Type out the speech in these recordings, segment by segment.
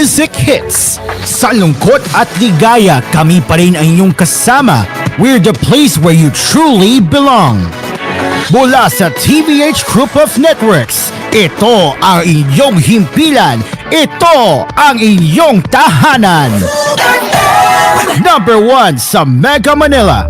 music hits. Sa lungkot at ligaya, kami pa rin ang inyong kasama. We're the place where you truly belong. Mula sa TVH Group of Networks, ito ang inyong himpilan. Ito ang inyong tahanan. Number 1 sa Mega Manila.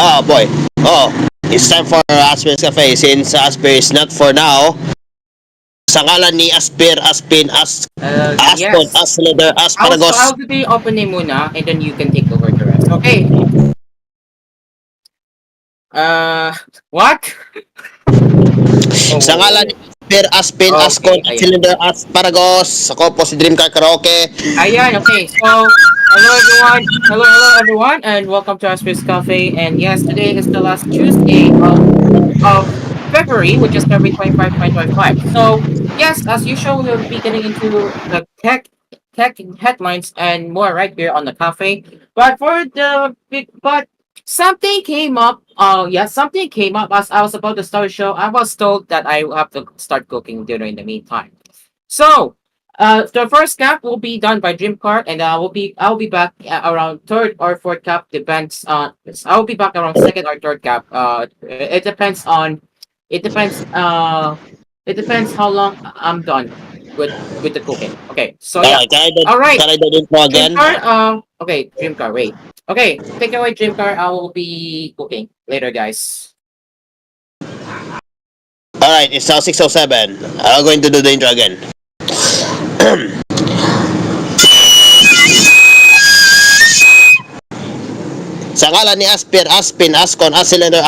Oh boy. Oh, it's time for Asphere Cafe. Since Asphere is not for now, sa ngalan ni Asphere, Aspin, Aspon, Yes. Asleder, So Asparagos. I'll do the opening muna, and then you can take over the rest. Okay. What? Sa ngalan ni Asphere, Aspin, Okay, Askon, ayan. Cylinder, Asparagos. Ako po si Dreamcar Karaoke. Ayan, okay. So, hello everyone, and welcome to Asphere Cafe. And yes, today is the last Tuesday of February, which is February 25, 2025. So, yes, as usual, we'll be getting into the tech headlines and more right here on the cafe. But something came up. Something came up as I was about to start the show. I was told that I will have to start cooking dinner in the meantime. So, the first cap will be done by Dream Cart, and I'll be back around third or fourth cap. Depends on. I'll be back around second or third cap. It depends on. It depends. It depends how long I'm done with the cooking. Okay. So yeah. All right. Can I do intro Dream again? Cart. Okay. Dream Cart. Wait. Okay. Take away Dream Cart. I will be cooking later, guys. Alright, it's now 6:07. I'm going to do the intro again. Sa ngalan ni Asphere, Aspin, Askon, Acylinder,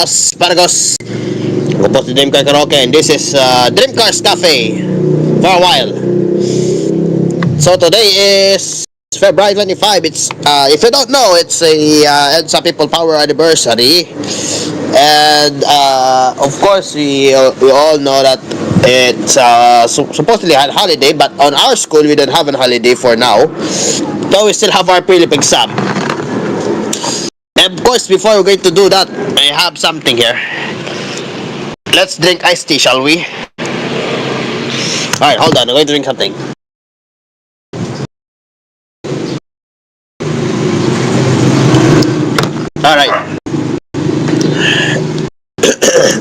Asparagos. Ako po si Dreamcar Karaoke, and this is Dreamcar's Cafe for a while. So today is February 25. It's if you don't know, it's a EDSA People Power anniversary, and of course we all know that it's supposedly a holiday, but on our school we don't have a holiday for now, so we still have our prelim exam. And of course, before we're going to do that, I have something here. Let's drink iced tea, shall we? Alright, hold on, I'm going to drink something. Alright.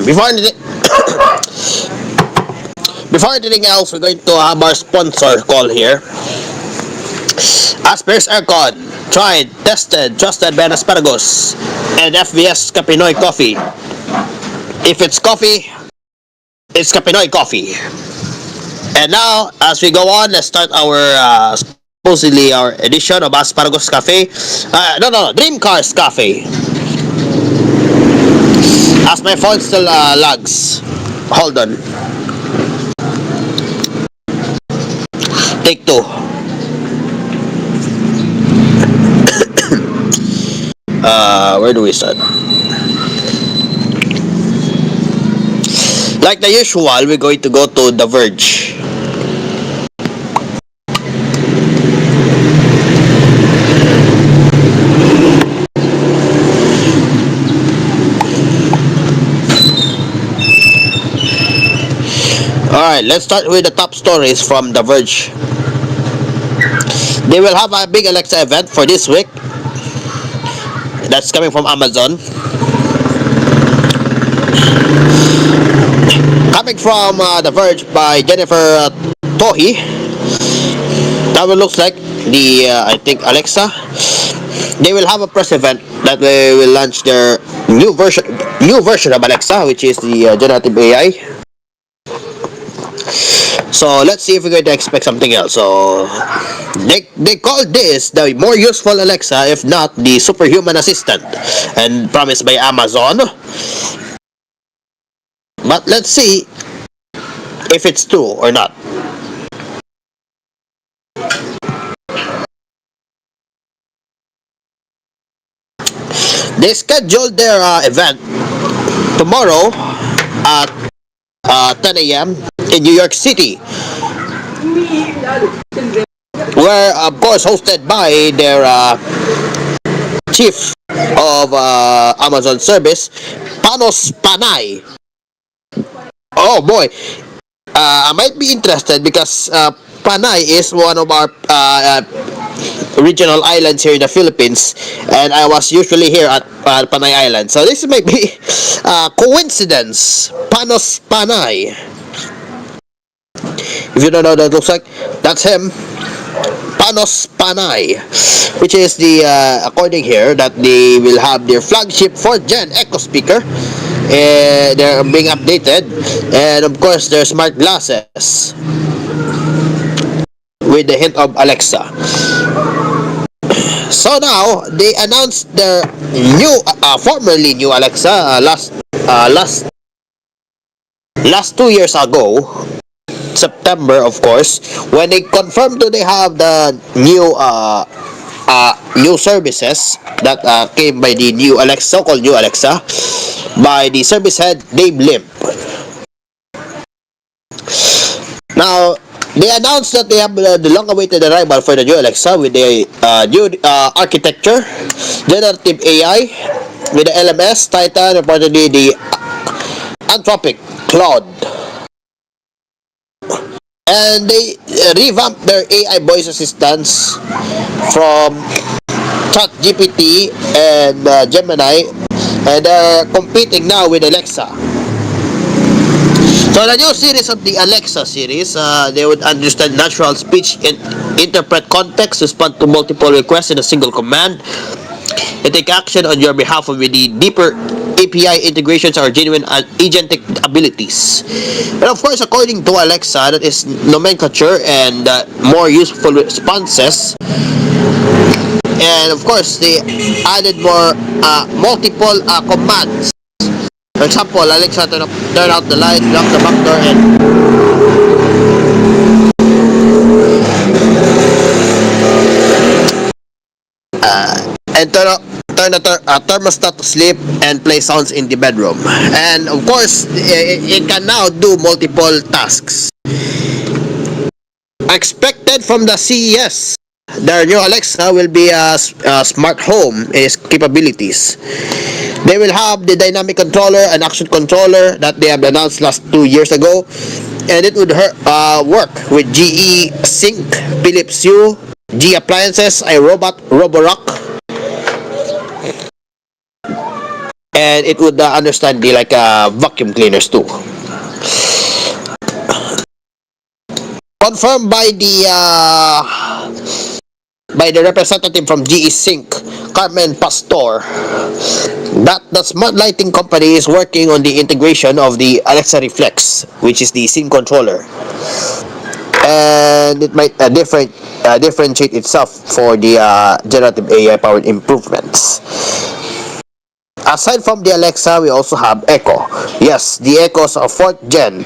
Before anything else, we're going to have our sponsor call here. Asphere's Aircon, tried, tested, trusted by Asparagos, and FBS Kapinoy Coffee. If it's coffee, it's Kapinoy Coffee. And now, as we go on, let's start our supposedly our edition of Asparagos Cafe. Dream Cars Cafe. As my phone still lags. Hold on. Take 2. Where do we start? Like the usual, we're going to go to The Verge. Alright, let's start with the top stories from The Verge. They will have a big Alexa event for this week. That's coming from Amazon. Coming from The Verge by Jennifer Tohi. That will looks like the I think Alexa. They will have a press event that they will launch their new version of Alexa, which is the generative AI. So let's see if we're going to expect something else. So they call this the more useful Alexa, if not the superhuman assistant, and promised by Amazon. But let's see if it's true or not. They scheduled their event tomorrow at 10 a.m. in New York City, where of course hosted by their chief of Amazon service, Panos Panay. Oh boy, I might be interested because Panay is one of our regional islands here in the Philippines, and I was usually here at Panay Island. So this might be coincidence. Panos Panay. If you don't know what that looks like, that's him. Panos Panay, which is the according here that they will have their flagship 4th gen Echo speaker. They're being updated, and of course their smart glasses with the hint of Alexa. So now they announced their new, formerly new Alexa last 2 years ago, September, of course, when they confirmed that they have the new services that came by the new Alexa, so-called new Alexa, by the service head Dave Limp. Now, they announced that they have the long-awaited arrival for the new Alexa with the new architecture, generative AI, with the LMS, Titan, reportedly the Anthropic Cloud. And they revamped their AI voice assistants from ChatGPT and Gemini, and they're competing now with Alexa. So the new series of the Alexa series, they would understand natural speech and interpret context, respond to multiple requests in a single command, and take action on your behalf with the deeper API integrations or genuine agentic abilities. And of course, according to Alexa, that is nomenclature and more useful responses. And of course, they added more multiple commands. For example, Alexa, turn out the light, lock the back door, and turn the thermostat to sleep and play sounds in the bedroom. And of course, it can now do multiple tasks. Expected from the CES, their new Alexa will be a smart home in its capabilities. They will have the dynamic controller and action controller that they have announced last 2 years ago, and it would work with GE Sync, Philips Hue, G Appliances, iRobot, Roborock, and it would understand the vacuum cleaners too. Confirmed by the representative from GE Sync, Carmen Pastor, that the smart lighting company is working on the integration of the Alexa Reflex, which is the scene controller, and it might differentiate itself for the generative AI powered improvements. Aside from the Alexa, we also have Echo. Yes, the Echo's 4th gen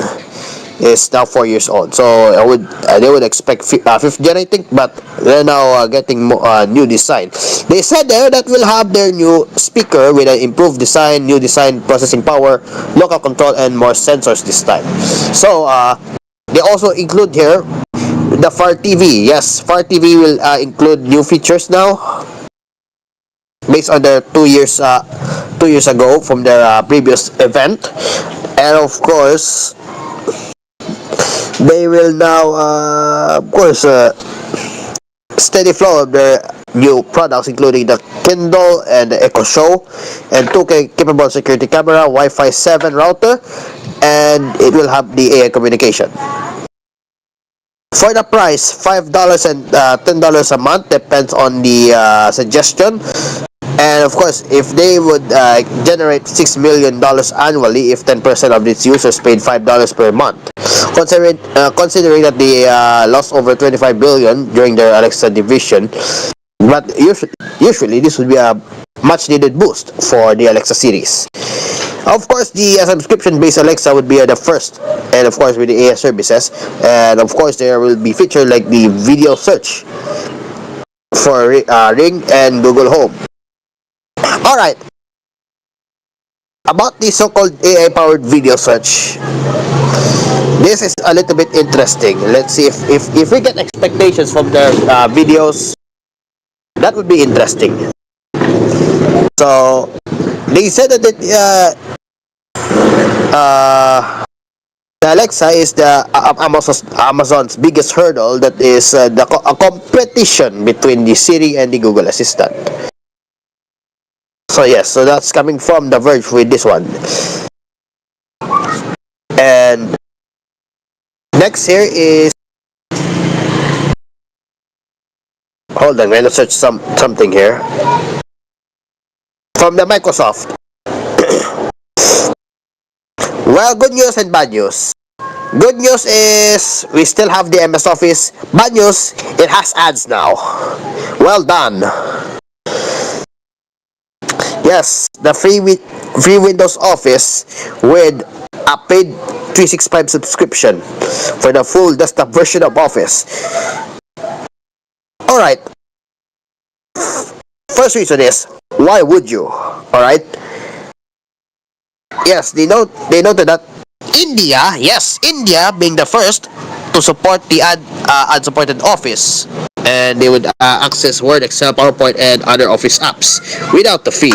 is now 4 years old. So they would expect 5th gen, I think, but they're now getting new design. They said there that we'll have their new speaker with an improved design, new design, processing power, local control, and more sensors this time. So they also include here the Fire TV. Yes, Fire TV will include new features now, based on their 2 years ago from their previous event. And of course, they will now of course steady flow of their new products, including the Kindle and the Echo Show, and 2K capable security camera, Wi-Fi 7 router, and it will have the AI communication. For the price, $5 and $10 a month, depends on the suggestion. And of course, if they would generate $6 million annually, if 10% of its users paid $5 per month, considering that they lost over 25 billion during their Alexa division. But usually this would be a much needed boost for the Alexa series. Of course, the subscription-based Alexa would be the first, and of course with the AI services, and of course there will be featured like the video search for Ring and Google Home. All right, about the so-called AI-powered video search. This is a little bit interesting. Let's see if we get expectations from their videos. That would be interesting. So they said that the Alexa is the Amazon's biggest hurdle. That is a competition between the Siri and the Google Assistant. So yes, so that's coming from The Verge with this one. And next here is, hold on, I'm gonna search something here from the Microsoft. Well, good news and bad news. Good news is we still have the MS Office. Bad news, it has ads now. Well done. Yes, the free Windows Office with a paid 365 subscription for the full desktop version of Office. Alright. First reason is, why would you? Alright. Yes, they noted that India being the first to support the ad-supported Office, and they would access Word, Excel, PowerPoint, and other Office apps without the fee.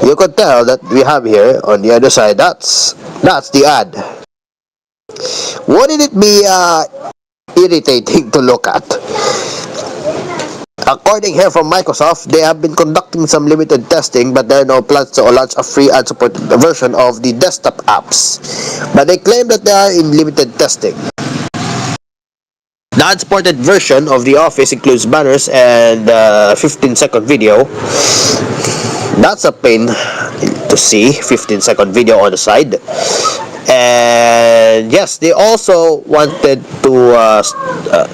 You could tell that we have here on the other side. That's the ad. Wouldn't it be irritating to look at? According here from Microsoft, they have been conducting some limited testing, but there are no plans to launch a free ad-supported version of the desktop apps. But they claim that they are in limited testing. The ad-supported version of the Office includes banners and 15-second video. That's a pain to see, 15-second video on the side. And yes, they also wanted to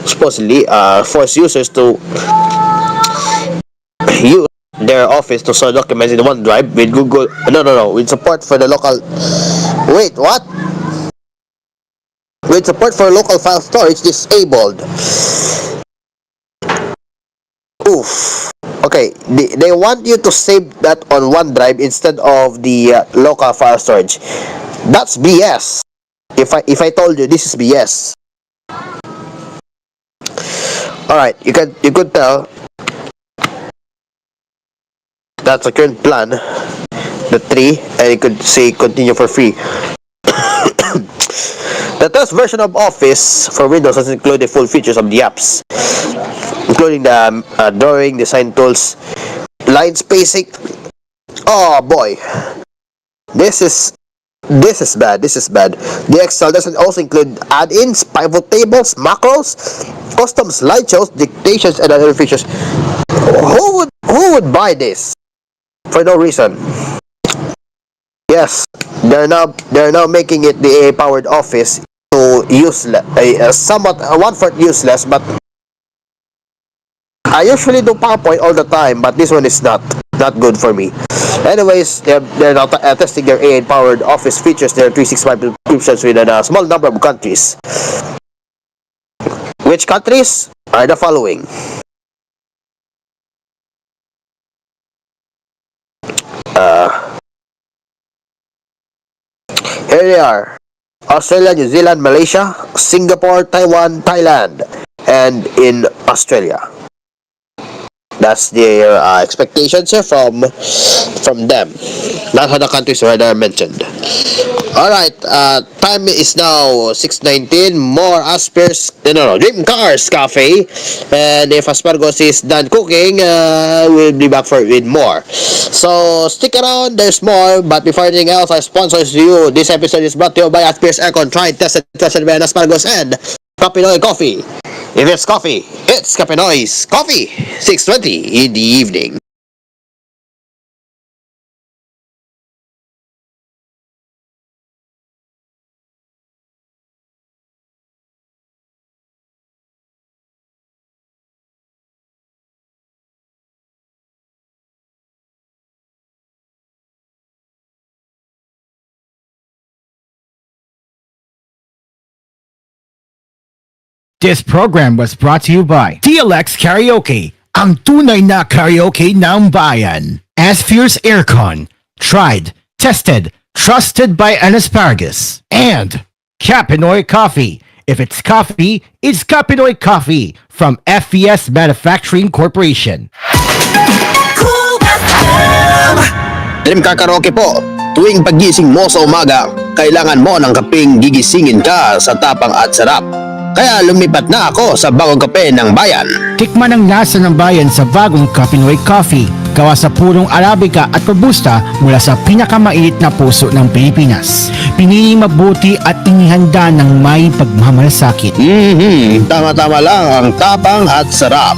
supposedly force users to use their Office to store documents in OneDrive with Google. No, with support for the local. Wait, what? With support for local file storage disabled. Oof. Okay, they want you to save that on OneDrive instead of the local file storage. That's BS. If I told you this is BS. All right, you could tell that's a current plan, the 3, and you could say continue for free. The test version of Office for Windows doesn't include the full features of the apps, including the drawing, design tools, line spacing. Oh boy, this is bad. The Excel doesn't also include add-ins, pivot tables, macros, custom slideshows, dictations, and other features. Who would buy this for no reason? Yes, they're now making it the AI-powered Office to useless, somewhat 1/4 useless. But I usually do PowerPoint all the time, but this one is not good for me. Anyways, they're now testing their AI-powered Office features, their 365 subscriptions within a small number of countries. Which countries are the following? Here they are: Australia, New Zealand, Malaysia, Singapore, Taiwan, Thailand, and in Australia. That's their expectations from them. Not how the countries were mentioned. Alright, time is now 6:19. More Asphere's, Dream Cars Cafe. And if Aspargos is done cooking, we'll be back with more. So stick around, there's more. But before anything else, our sponsors to you. This episode is brought to you by Asphere's Aircon. Try, test, and trusted by Aspargos and Kapinoy Coffee. If it's coffee, it's Kapinoy's Coffee. 6:20 in the evening. This program was brought to you by TLX Karaoke, ang tunay na karaoke ng bayan. Asphere's Aircon, tried, tested, trusted by an asparagus. And Kapinoy Coffee. If it's coffee, it's Kapinoy Coffee from FES Manufacturing Corporation. Dream Car Karaoke po. Tuwing pagising mo sa umaga, kailangan mo ng kapeng gigisingin ka sa tapang at sarap. Kaya lumipat na ako sa bagong kape ng bayan. Tikman ang lasa ng bayan sa bagong Kapinoy Coffee. Gawa sa purong Arabica at Robusta mula sa pinakamainit na puso ng Pilipinas. Pinili mabuti at inihanda ng may pagmamalasakit. Tama-tama lang ang tapang at sarap.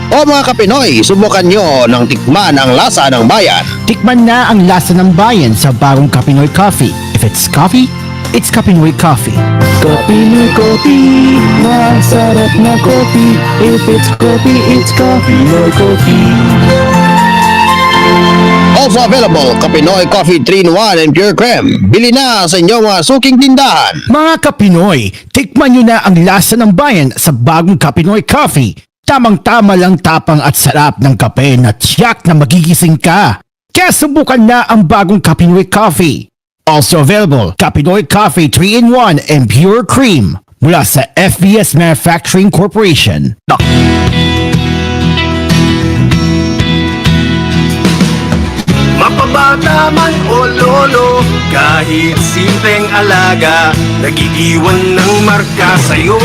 O mga Kapinoy, subukan nyo ng tikman ang lasa ng bayan. Tikman na ang lasa ng bayan sa bagong Kapinoy Coffee. If it's coffee, it's Kapinoy Coffee. Kapinoy Coffee, masarap na coffee. If it's coffee, it's Kapinoy Coffee. Also available, Kapinoy Coffee 3-in-1 and Pure Creme. Bili na sa inyong mga suking tindahan. Mga Kapinoy, tikman nyo na ang lasa ng bayan sa bagong Kapinoy Coffee. Tamang-tama lang tapang at sarap ng kape na tiyak na magigising ka. Kaya subukan na ang bagong Kapinoy Coffee. Also available, Kapinoy Coffee 3-in-1 and Pure Cream mula sa FBS Manufacturing Corporation. Mapabata man o lolo, kahit simpleng alaga, nagiiwan ng marka sa'yo.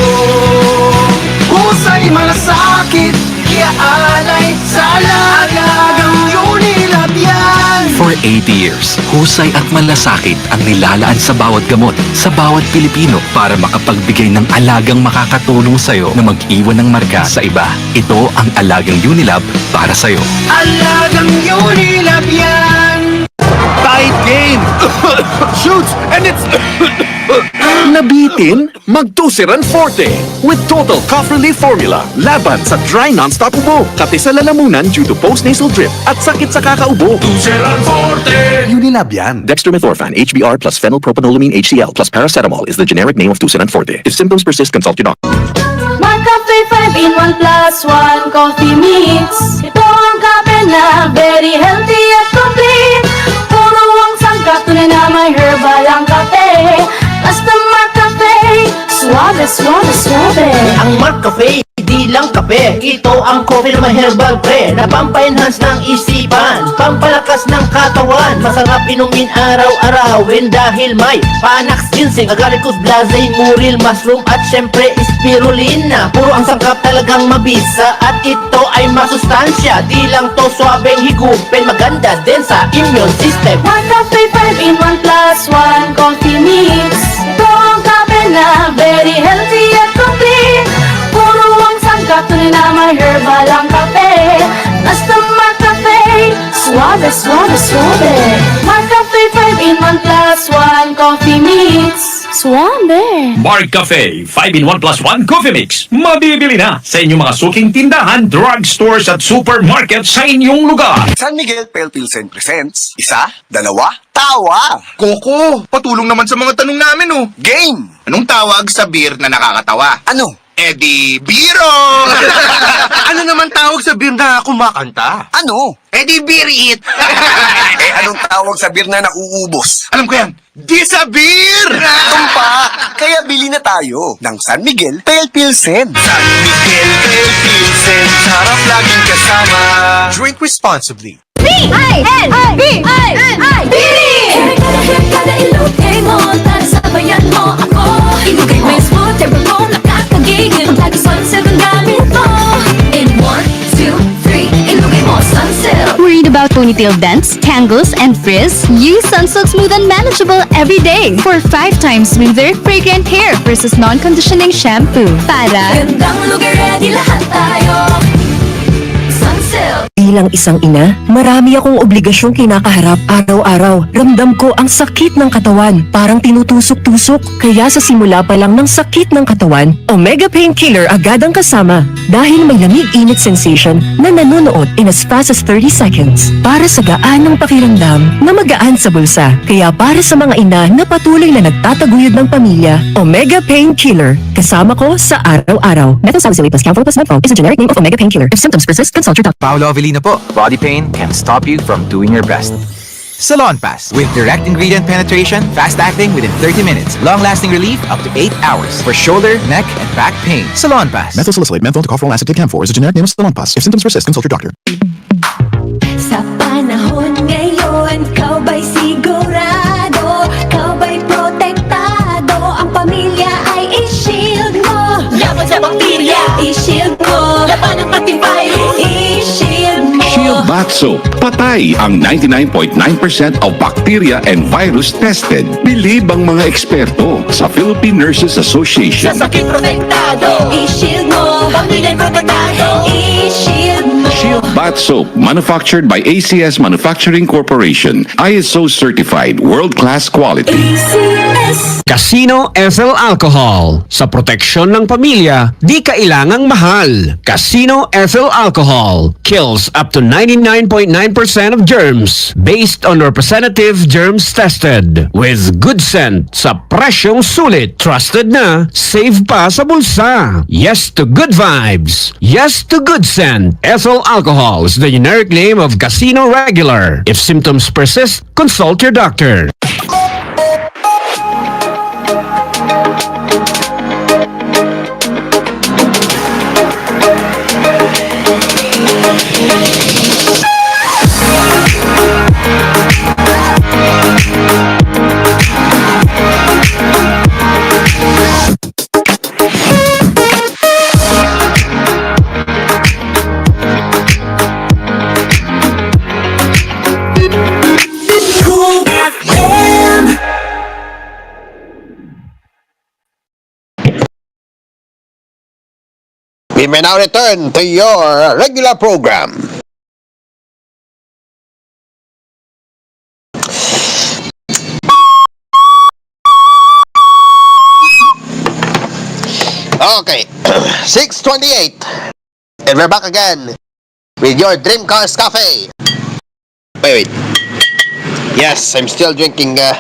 Husay malasakit, iaalay sa alagang Unilab yan. For 80 years, husay at malasakit ang nilalaan sa bawat gamot, sa bawat Pilipino para makapagbigay ng alagang makakatulong sa'yo na mag-iwan ng marka sa iba. Ito ang alagang Unilab para sa'yo. Alagang Unilab yan. Tight game! Shoots and it's... Nabitin? Mag-Tusiran Forte with Total Cough Relief Formula. Laban sa dry non-stop ubo, kati sa lalamunan due to post-nasal drip at sakit sa kakaubo. Tusiran Forte. Unilab yan. Dextromethorphan, HBr plus phenylpropanolamine HCl plus paracetamol is the generic name of Tusiran Forte. If symptoms persist, consult your doctor. Cafe 5-in-1 plus 1 coffee mix. Ito ang kape na very healthy at complete. Puro ang sangkap, tunay na may herbal ang kape. Basta Cafe, suave, suave, suave. Ang Mark Cafe, di lang kape. Ito ang coffee na may herbal pre, na pampa-enhance ng isipan, pampalakas ng katawan. Masarap inumin araw-arawin dahil may panax, ginseng, agaricus, blazay, muril, mushroom at syempre spirulina. Puro ang sangkap talagang mabisa at ito ay masustansya. Di lang to suabeng higupin, maganda din sa immune system. Mark Cafe 5-in-1 plus 1 coffee mix. Ito ang kape na very healthy at complete. Puro ang sangkap, tunay na may herbal ang kape. Basta Mark Cafe, suave, suave, suave. Mark Cafe 5-in-1 plus 1 coffee mix. Suave. Mark Cafe 5-in-1 plus 1 Coffee Mix. Mabibili na sa inyong mga suking tindahan, drugstores at supermarket sa inyong lugar. San Miguel Pale Pilsen presents Isa, Dalawa, Tawa! Coco, patulong naman sa mga tanong namin oh. Game! Anong tawag sa beer na nakakatawa? Ano? Di biro! Ano naman tawag sa beer na kumakanta? Ano? Di beer it! Anong tawag sa beer na nauubos? Alam ko yan, di sa beer! Tumpa! Kaya bili na tayo ng San Miguel Pale Pilsen. San Miguel Pale Pilsen, sarap laging kasama. Drink responsibly. Kada ilugay mo, para sa bayan mo ako. Ilugay mo yung smooth, temper mo, nakakagigil. Lagi Sunsilk ang gamit mo. In 1, 2, 3, ilugay mo Sunsilk. Worried about ponytail dents, tangles, and frizz? Use Sunsilk Smooth and Manageable every day for 5 times smoother, fragrant hair versus non-conditioning shampoo. Para Gandang lugar, ready lahat tayo. Sunsilk. Tila Bilang isang ina, marami akong obligasyong kinakaharap araw-araw. Ramdam ko ang sakit ng katawan, parang tinutusok-tusok. Kaya sa simula pa lang ng sakit ng katawan, Omega Painkiller agad ang kasama. Dahil may lamig-init sensation na nanunood in as fast as 30 seconds. Para sa gaan ng pakiramdam na magaan sa bulsa. Kaya para sa mga ina na patuloy na nagtataguyod ng pamilya, Omega Painkiller. Kasama ko sa araw-araw. Methotrexate plus Camphor plus Metformin is a generic name of Omega Painkiller. If symptoms persist, consult your doctor. Paolo Avellino po. Body pain can stop you from doing your best. Salon Pass with direct ingredient penetration, fast acting within 30 minutes, long-lasting relief up to 8 hours for shoulder, neck, and back pain. Salon Pass. Methylsalicylate, menthol, tocopherol acetate, camphor is a generic name of Salon Pass. If symptoms persist, consult your doctor. Sa panahon ngayon, kau ba'y sigurado? Kau ba'y protektado? Ang pamilya ay i-shield mo. Laban sa bakterya, i-shield mo. Laban ng pating virus, i-shield mo. Shield Bath Soap. Patay ang 99.9% of bacteria and virus tested. Bilib ang mga eksperto sa Philippine Nurses Association. Sa sakit protektado, i-shield mo. Pamilya protektado, i-shield mo. Shield Bath Soap, manufactured by ACS Manufacturing Corporation. ISO certified, world-class quality. ACS. Casino Ethyl Alcohol. Sa proteksyon ng pamilya, di kailangang mahal. Casino Ethyl Alcohol kills up to 99.9% of germs based on representative germs tested with good scent sa presyong sulit. Trusted na, save pa sa bulsa. Yes to good vibes. Yes to good scent. Ethyl Alcohol is the generic name of Casino Regular. If symptoms persist, consult your doctor. We may now return to your regular program. Okay, 6:28, and we're back again with your Dream Cars Cafe. Wait. Yes, I'm still drinking a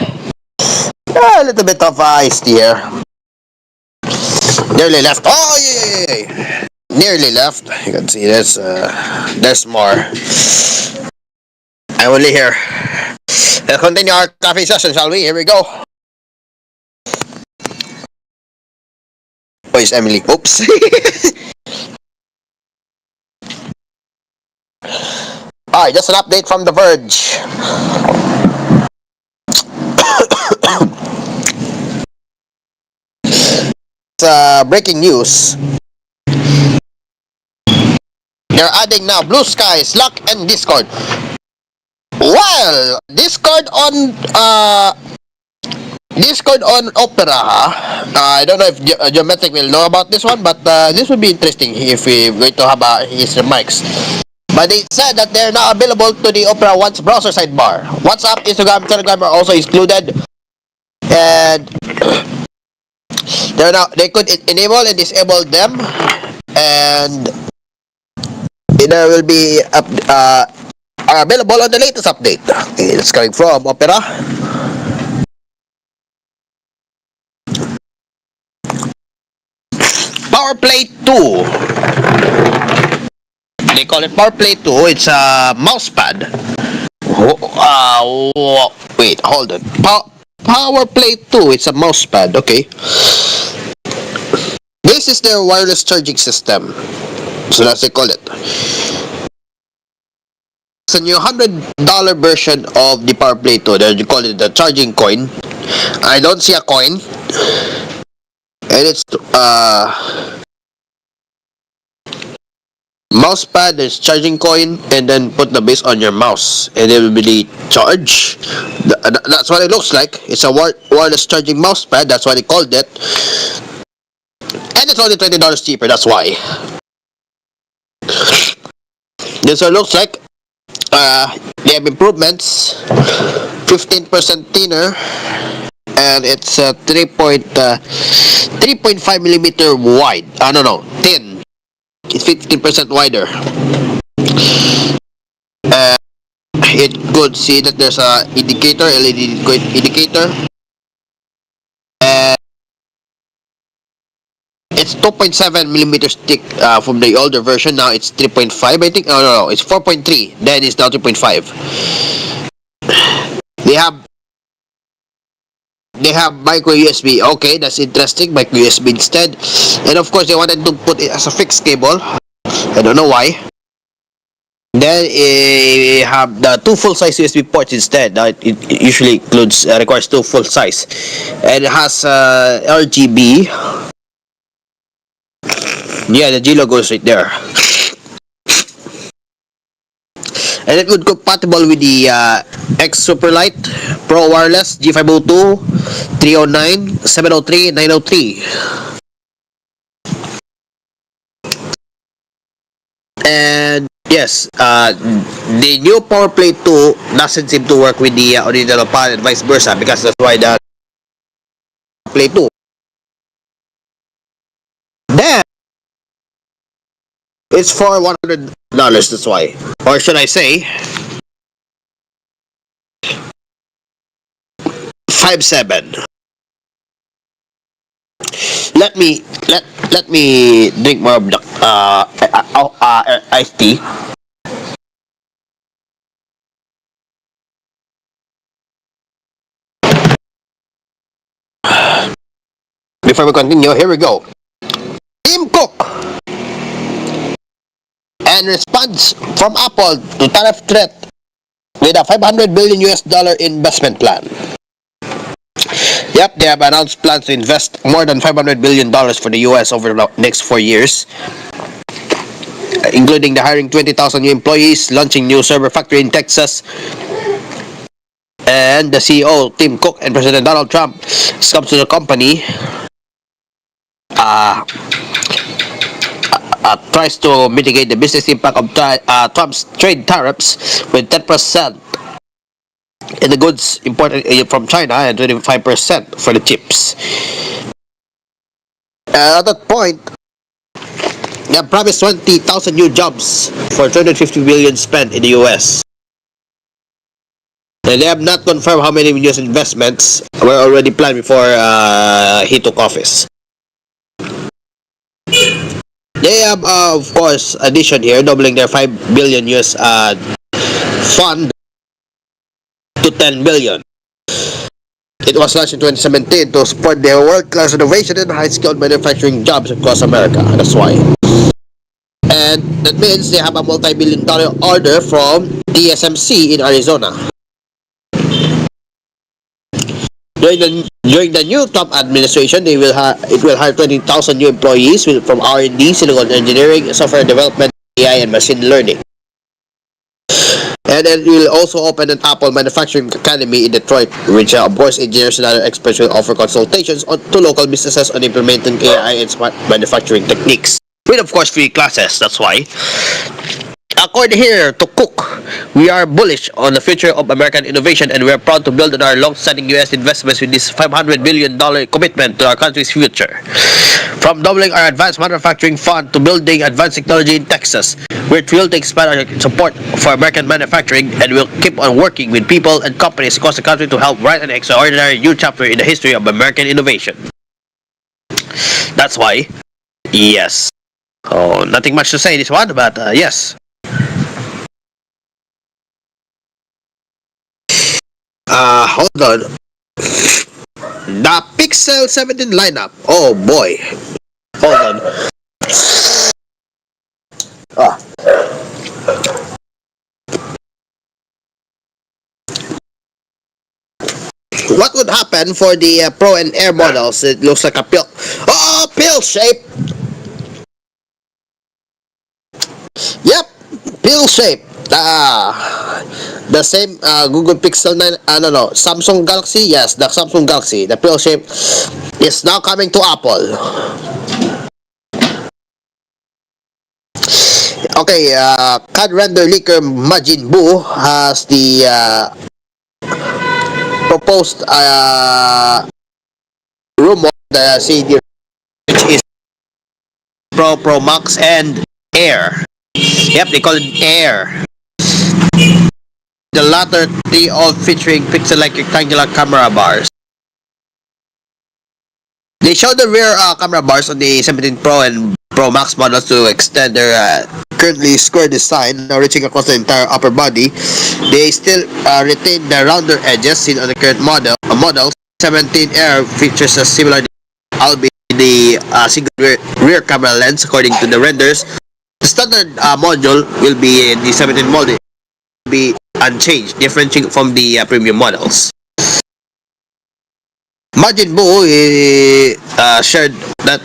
little bit of iced tea here. Nearly left. Oh, yeah. Nearly left. You can see there's more. I'm only here. We'll continue our coffee session, shall we? Here we go. Where's Emily? Oops. Alright, just an update from The Verge. Breaking news. They're adding now Blue Sky, Slack, and Discord. Well, Discord on Opera. I don't know if Geometric will know about this one, but this would be interesting if we're going to have his remarks. But they said that they're now available to the Opera One's browser sidebar. WhatsApp, Instagram, Telegram are also included, and they could enable and disable them, and there will be are available on the latest update. It's coming from Opera. PowerPlay 2. They call it PowerPlay 2. It's a mousepad. Wait, hold on. PowerPlay 2. It's a mousepad. Okay. This is their wireless charging system. So that's they call it. It's a new $100 version of the PowerPlay 2. They call it the charging coin. I don't see a coin. And it's mouse pad, there's charging coin, and then put the base on your mouse and it will be charged. That's what it looks like. It's a wireless charging mouse pad. That's why they called it. And it's only $20 cheaper. That's why. This what it looks like. They have improvements, 15% thinner, and it's 3.5 millimeter wide. No, thin. It's 15% wider. It could see that there's a indicator, LED indicator. It's 2.7 millimeters thick from the older version. Now it's 3.5, I think. No, it's 4.3. Then it's now 3.5. They have micro USB. Okay, that's interesting. Micro USB instead. And of course, they wanted to put it as a fixed cable. I don't know why. Then have the two full-size USB ports instead. It usually includes requires two full-size, and it has RGB. Yeah, the G logo is right there. And it would compatible with the X Superlight Pro Wireless G502, 309, 703, 903. And yes, the new PowerPlay 2 doesn't seem to work with the original pan and vice versa, because that's why the Play 2. Then it's for $100. That's why, or should I say, 5.7. Let me drink more of the iced tea. Before we continue, here we go. Tim Cook and response from Apple to tariff threat with a $500 billion investment plan. Yep, they have announced plans to invest more than $500 billion for the US over the next 4 years, including the hiring 20,000 new employees, launching new server factory in Texas. And the CEO, Tim Cook, and President Donald Trump comes to the company, tries to mitigate the business impact of Trump's trade tariffs with 10% in the goods imported from China and 25% for the chips. At that point, they have promised 20,000 new jobs for $250 billion spent in the US. And they have not confirmed how many US investments were already planned before he took office. They have, of course, addition here, doubling their $5 billion US fund to $10 billion. It was launched in 2017 to support their world-class innovation and high-skilled manufacturing jobs across America. That's why. And that means they have a multi-billion-dollar order from TSMC in Arizona. During the new Trump administration, it will hire 20,000 new employees from R&D, silicon engineering, software development, AI, and machine learning. And then we will also open an Apple Manufacturing Academy in Detroit, which of course engineers and other experts will offer consultations to local businesses on implementing AI and smart manufacturing techniques. With of course free classes, that's why. According here to Cook, we are bullish on the future of American innovation, and we are proud to build on our long-standing U.S. investments with this $500 billion commitment to our country's future. From doubling our advanced manufacturing fund to building advanced technology in Texas, we're thrilled to expand our support for American manufacturing, and we'll keep on working with people and companies across the country to help write an extraordinary new chapter in the history of American innovation. That's why, yes. Oh, nothing much to say this one, but yes. Hold on. The Pixel 17 lineup. Oh boy. Hold on. What would happen for the Pro and Air models? It looks like a pill. Oh, pill shape. Yep, pill shape. The same Google Pixel 9, Samsung Galaxy. Yes, the Samsung Galaxy, the pill shape is now coming to Apple. Okay, CAD render leaker Majin Buu has the proposed rumor the CD, which is Pro Max and Air. Yep, they call it Air. The latter three all featuring pixel-like rectangular camera bars. They show the rear camera bars on the 17 Pro and Pro Max models to extend their currently square design, now reaching across the entire upper body. They still retain the rounder edges seen on the current models. 17 Air features a similar, albeit the single rear camera lens, according to the renders. The standard module will be the 17 model will be unchanged, differentiating from the premium models. Majin Buu shared that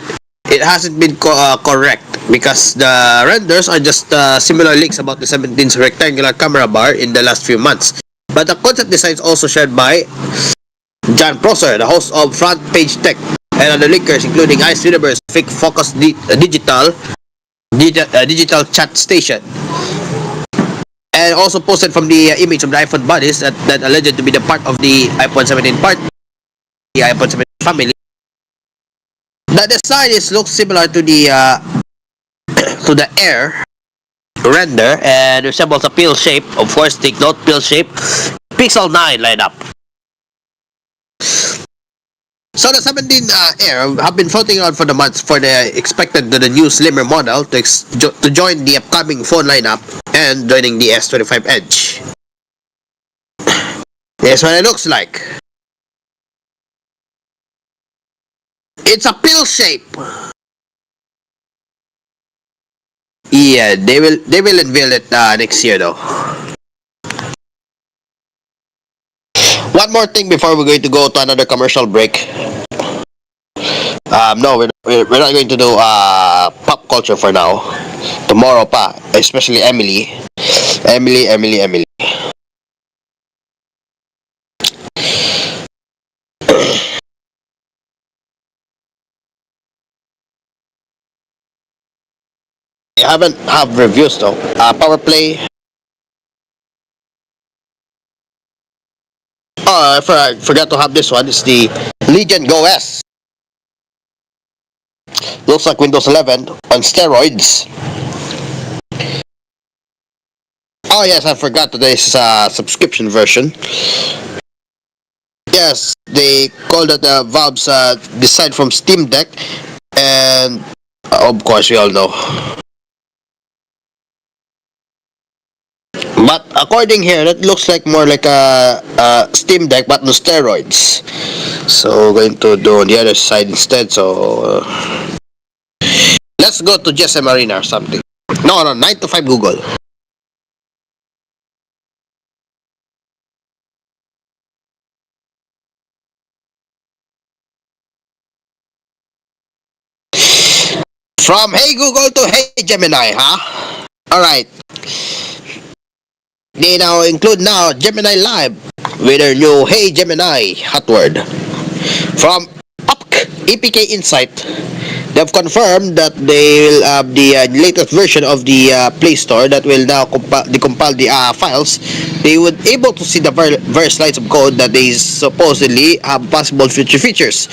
it hasn't been correct because the renders are just similar leaks about the 17's rectangular camera bar in the last few months. But the concept design is also shared by John Prosser, the host of Front Page Tech, and other leakers including Ice Universe, Fake Focus Digital Chat Station. And also posted from the image of the iPhone bodies that alleged to be the part of the iPhone 17 part, the iPhone 17 family. The design looks similar to the to the Air render and resembles a pill shape. Of course, take note, pill shape, Pixel 9 lineup. So the 17 Air have been floating around for the months for the expected the new slimmer model to join the upcoming phone lineup and joining the S25 Edge. Here's what it looks like. It's a pill shape. Yeah, they will unveil it next year though. One more thing before we're going to go to another commercial break. No, we're not going to do pop culture for now. Tomorrow pa, especially Emily. I haven't have reviews though. Power Play. Oh, I forgot to have this one. It's the Legion Go S. Looks like Windows 11 on steroids. Oh yes, I forgot today's subscription version. Yes, they call it Valve's design from Steam Deck, and of course we all know. But according here, that looks like more like a Steam Deck but on steroids. So we're going to do on the other side instead. So let's go to GSM Arena or something. No, 9 to 5 Google. From Hey Google to Hey Gemini, huh? Alright. They now include Gemini Live with their new Hey Gemini hot word. From EPK Insight, they've confirmed that they will have the latest version of the Play Store that will now decompile the files. They would able to see the various lines of code that they supposedly have possible future features.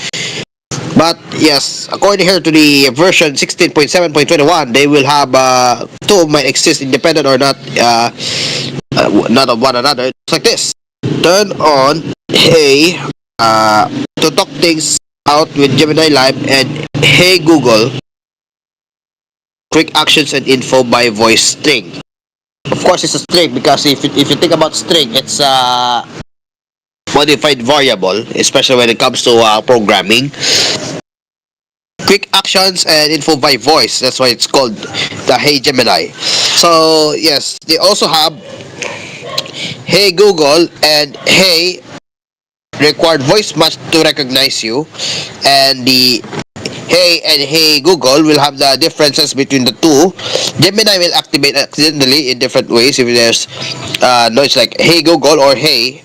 But yes, according here to the version 16.7.21, they will have two might exist independent or not of one another. It's like this. Turn on Hey to talk things out with Gemini Live and Hey Google. Quick actions and info by voice string. Of course, it's a string because if you think about string, it's a modified variable, especially when it comes to programming. Quick actions and info by voice. That's why it's called the Hey Gemini. So yes, they also have Hey Google and Hey required voice match to recognize you, and the Hey and Hey Google will have the differences between the two. Gemini will activate accidentally in different ways if there's noise like Hey Google or Hey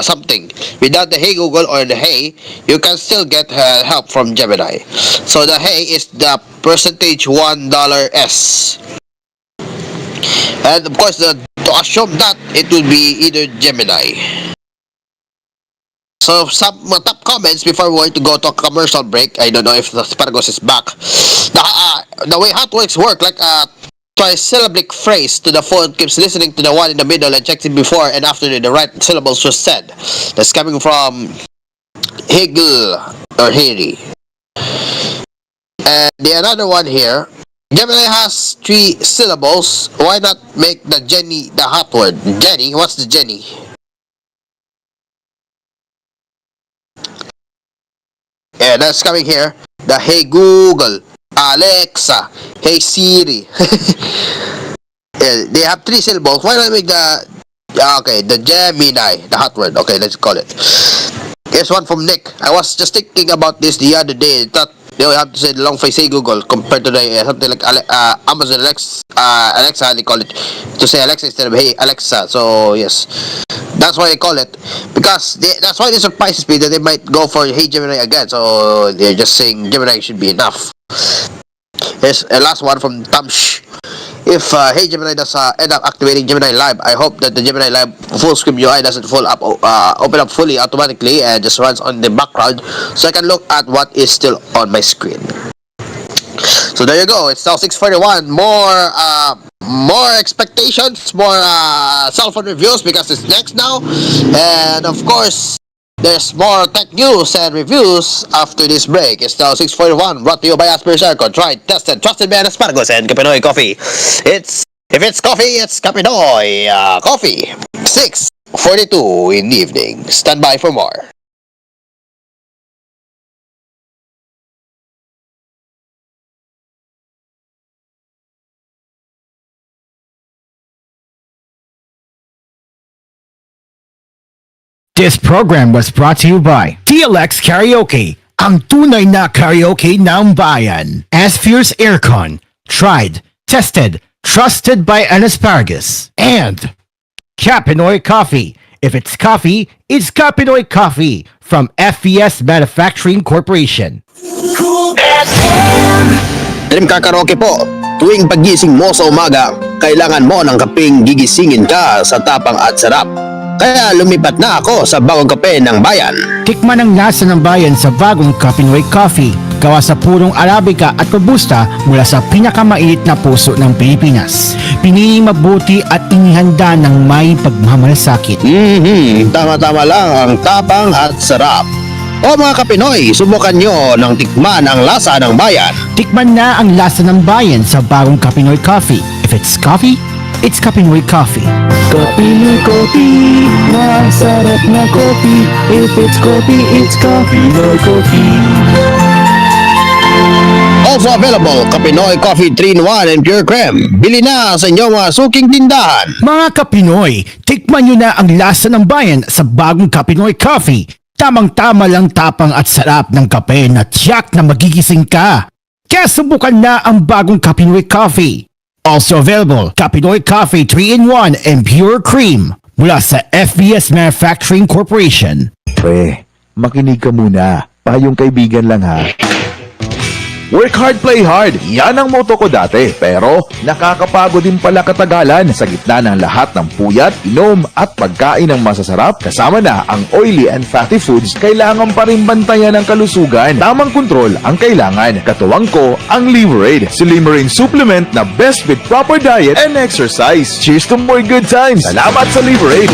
something. Without the Hey Google or the Hey, you can still get help from Gemini. So the Hey is the percentage $1S. And of course, to assume that it will be either Gemini. So some top comments before we're going to go to a commercial break. I don't know if the Spargos is back. The way hotworks work, like a trisyllabic phrase to the phone keeps listening to the one in the middle and checks it before and after the right syllables were said. That's coming from Hegel or Harry. And the another one here, Gemini has 3 syllables. Why not make the Jenny the hot word? Jenny? What's the Jenny? Yeah, that's coming here. The Hey Google, Alexa, Hey Siri. Yeah, they have 3 syllables. Why not make the Gemini, the hot word? Okay, let's call it. Here's one from Nick. I was just thinking about this the other day. That they will have to say the long phrase Hey Google compared to the something like Amazon Alexa, they call it, to say Alexa instead of Hey Alexa. So yes, that's why they call it, because that's why it surprises me that they might go for Hey Gemini again. So they're just saying Gemini should be enough. Here's a last one from Tamsh. If Hey Gemini does end up activating Gemini Live, I hope that the Gemini Live full screen UI doesn't open up fully automatically and just runs on the background, so I can look at what is still on my screen. So there you go. It's now 6:41. More expectations, more cell phone reviews, because it's next now, and of course, there's more tech news and reviews after this break. It's now 6:41, brought to you by Asphere Circle. Tried, tested, trusted by Spargos and Kapinoy Coffee. If it's coffee, it's Kapinoy Coffee. 6:42 in the evening. Stand by for more. This program was brought to you by TLX Karaoke, ang tunay na karaoke ng bayan. Asphere's Aircon, tried, tested, trusted by an asparagus. And Kapinoy Coffee. If it's coffee, it's Kapinoy Coffee from FES Manufacturing Corporation. Dream Car Karaoke po. Tuwing pagising mo sa umaga, kailangan mo ng kapeng gigisingin ka sa tapang at sarap. Kaya lumipat na ako sa bagong kape ng bayan. Tikman ang lasa ng bayan sa bagong Kapinoy Coffee. Gawa sa purong Arabica at Robusta mula sa pinakamainit na puso ng Pilipinas. Pinili mabuti at inihanda ng may pagmamalasakit. Tama-tama lang ang tapang at sarap. O mga Kapinoy, subukan nyo ng tikman ang lasa ng bayan. Tikman na ang lasa ng bayan sa bagong Kapinoy Coffee. If it's coffee, it's Kapinoy Coffee. Kapinoy Coffee, masarap na coffee. If it's coffee, it's Kapinoy Coffee. Also available, Kapinoy Coffee 3-in-1 and Pure Creme. Bili na sa inyong mga suking tindahan. Mga Kapinoy, tikman nyo na ang lasa ng bayan sa bagong Kapinoy Coffee. Tamang-tama lang tapang at sarap ng kape na tiyak na magigising ka. Kaya subukan na ang bagong Kapinoy Coffee. Also available, Kapinoy Coffee 3-in-1 and Pure Cream mula sa FBS Manufacturing Corporation. Pre, makinig ka muna. Payong kaibigan lang ha. Work hard, play hard. Yan ang motto ko dati. Pero nakakapagod din pala katagalan sa gitna ng lahat ng puyat, inom at pagkain ng masasarap. Kasama na ang oily and fatty foods, kailangan pa rin bantayan ang kalusugan. Tamang kontrol ang kailangan. Katuwang ko ang Liverade, Slimmering supplement na best with proper diet and exercise. Cheers to more good times. Salamat sa Liverade.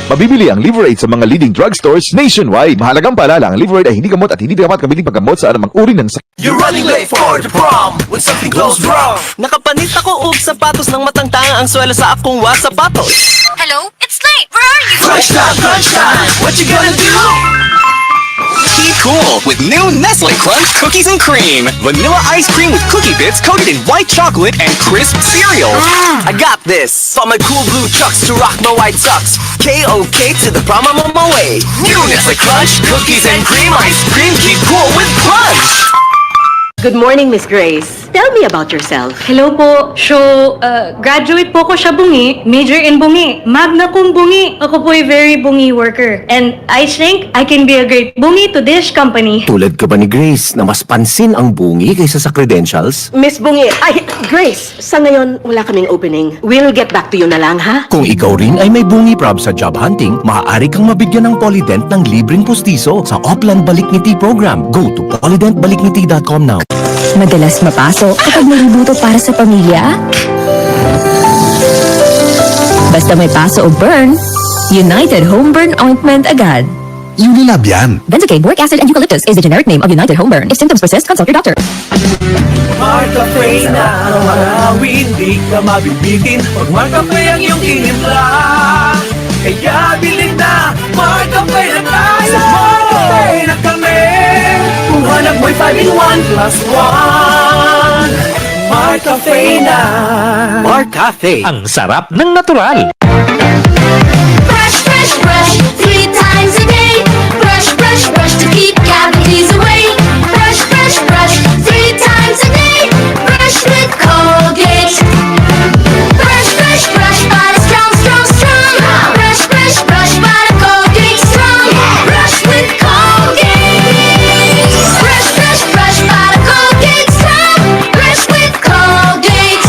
Mabibili ang Liverade sa mga leading drugstores nationwide. Mahalagang paalala, ang Liverade ay hindi gamot at hindi dapat kabiling paggamot sa anumang uri ng sakit. You're running late for the prom when something goes wrong. Nakapanit ako sapatos ng matangtanga ang swela sa akong sapatos. Hello? It's late! Where are you? Crunch time, what you gonna do? Keep cool with new Nestle Crunch Cookies and Cream. Vanilla ice cream with cookie bits coated in white chocolate and crisp cereal. I got this. From my cool blue chucks to rock my white socks. K-O-K to the prom I'm on my way. New Nestle Crunch Cookies and Cream ice cream. Keep cool with Crunch. Good morning, Miss Grace. Tell me about yourself. Hello po. So, graduate po ko sa bungi, major in bungi, magna cum bungi. Ako po ay very bungi worker. And I think I can be a great bungi to this company. Tulad ka ba ni Grace na mas pansin ang bungi kaysa sa credentials? Miss Bungi, Grace, sa ngayon wala kaming opening. We'll get back to you na lang, ha? Kung ikaw rin ay may bungi prob sa job hunting, maaari kang mabigyan ng Polydent ng libreng pustiso sa Oplan Balikngiti program. Go to polydentbalikngiti.com now. Madalas mapasok kapag nalibuto para sa pamilya? Basta may paso o burn, United Home Burn Ointment agad. Unilab yan. Benzocaine, boric acid, and eucalyptus is the generic name of United Home Burn. If symptoms persist, consult your doctor. Marcafe na araw-arawin, di ka mabibitin pag Marcafe ang iyong tinimpla. Kaya bilhin na, Marcafe na tayo. Marcafe na kami. Kung hanap mo'y 5-in-1 plus 1. Marcafe na. Marcafe, ang sarap ng natural. Brush, brush, brush, 3 times a day. Brush, brush, brush to keep cavities away. Brush, brush, brush, 3 times a day. Brush with Colgate. Brush, brush, brush, but a strong, strong, strong. Brush, brush, brush, but a Colgate strong. Brush with Colgate. Brush, brush, brush, but a Colgate strong. Brush with Colgate.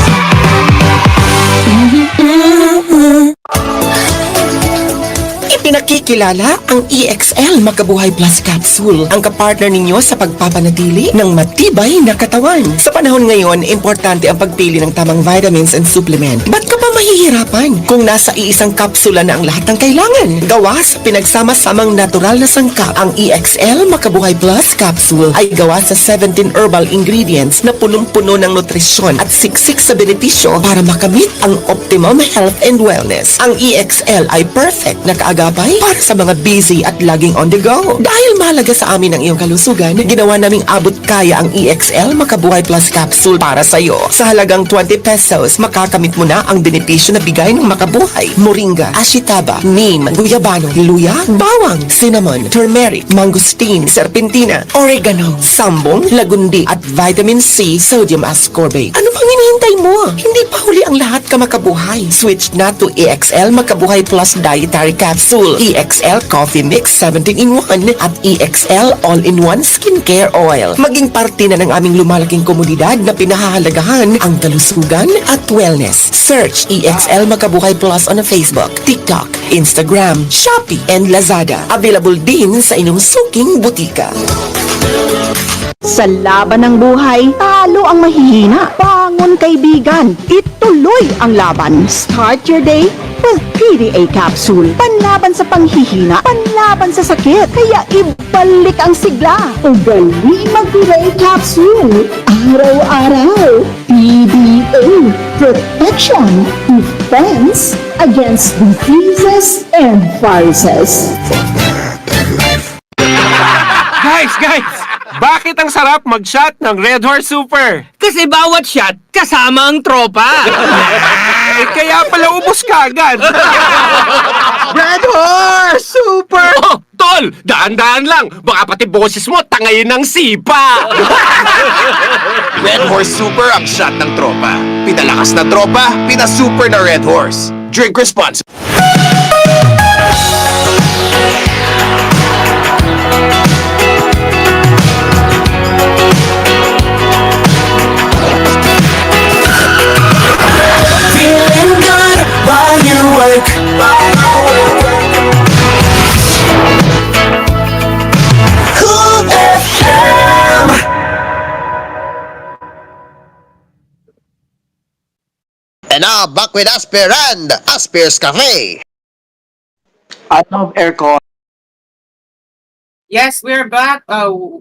Ipinakikilala ang EXL Makabuhay Plus Capsule, ang kapartner ninyo sa pagpapanatili ng matibay na katawan. Sa panahon ngayon, importante ang pagpili ng tamang vitamins and supplement. Ba't ka pa mahihirapan kung nasa iisang kapsula na ang lahat ng kailangan? Gawa sa pinagsama-samang natural na sangkap, ang EXL Makabuhay Plus Capsule ay gawa sa 17 herbal ingredients na punong-puno ng nutrisyon at siksik sa benepisyo para makamit ang optimum health and wellness. Ang EXL ay perfect na kaagapay para sa mga busy at laging on the go. Dahil mahalaga sa amin ang iyong kalusugan, ginawa naming abot kaya ang EXL Makabuhay Plus Capsule para sa iyo. Sa halagang 20 pesos, makakamit mo na ang benepisyo na bigay ng Makabuhay: moringa, ashitaba, neem, guyabano, luya, bawang, cinnamon, turmeric, mangosteen, serpentina, oregano, sambong, lagundi, at vitamin C, sodium ascorbate. Ano pang hinihintay mo? Hindi pa huli ang lahat ka makabuhay. Switch na to EXL Makabuhay Plus Dietary Capsule, EXL Coffee Mix 17-in-1 at EXL All-in-1 Skincare Oil. Maging parte na ng aming lumalaking komunidad na pinahahalagahan ang kalusugan at wellness. Search EXL Makabuhay Plus on Facebook, TikTok, Instagram, Shopee, and Lazada. Available din sa inyong suking butika. Sa laban ng buhay, talo ang mahihina. Bangon kaibigan, ituloy ang laban. Start your day with PDA Capsule. Panlaban sa panghihina, panlaban sa sakit. Kaya ibalik ang sigla. Ugali mag-PDA Capsule. Araw-araw. PDA. Protection. Defense against diseases and viruses. Guys! Bakit ang sarap mag-shot ng Red Horse Super? Kasi bawat shot, kasama ang tropa. Kaya pala ubos ka agad. Red Horse Super! Oh, tol! Daan-daan lang. Baka pati boses mo tangayin ng sipa. Red Horse Super ang shot ng tropa. Pinalakas na tropa, pinasuper na Red Horse. Drink responsibly. Feeling good while you work. Cool FM. And now, back with Asphere and Asphere's Cafe. I love aircon. Yes, we're back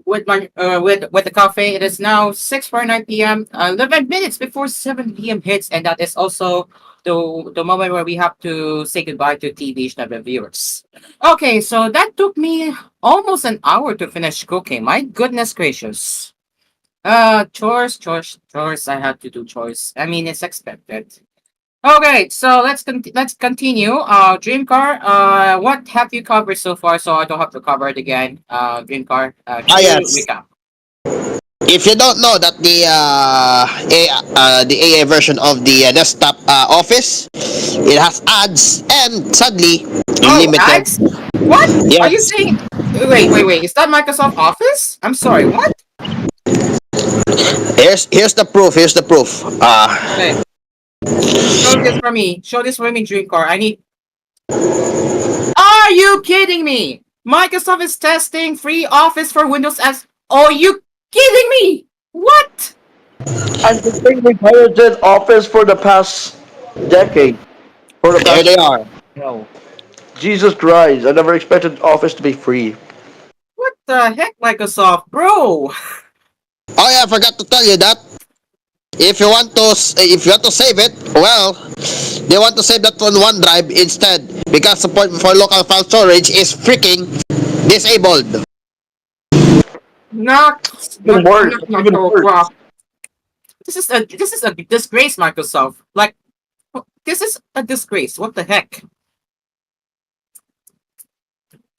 with the cafe. It is now 6:49 p.m. 11 minutes before 7 p.m. hits, and that is also the moment where we have to say goodbye to TVH viewers. Okay, so that took me almost an hour to finish cooking. My goodness gracious. Chores. I had to do chores. I mean, it's expected. Okay, so let's continue. Dream car. What have you covered so far? So I don't have to cover it again. Dream car. Yes. Recap. If you don't know that the AA version of the desktop Office, it has ads and sadly Oh, limited. ads? What? Are you Yes. saying? Wait. Is that Microsoft Office? I'm sorry. What? Here's the proof. Here's the proof. Wait. Show this for me. Show this for me, Dreamcar. I need. Are you kidding me? Microsoft is testing free Office for Windows as. Are you kidding me? What? And the thing we piloted Office for the past decade. For the There past they are. no. Jesus Christ, I never expected Office to be free. What the heck, Microsoft, bro? Oh yeah, I forgot to tell you that. If you want to save it, well, they want to save that on OneDrive instead because support for local file storage is freaking disabled. Even worse. Even worse. This is a disgrace, Microsoft. Like, this is a disgrace. What the heck?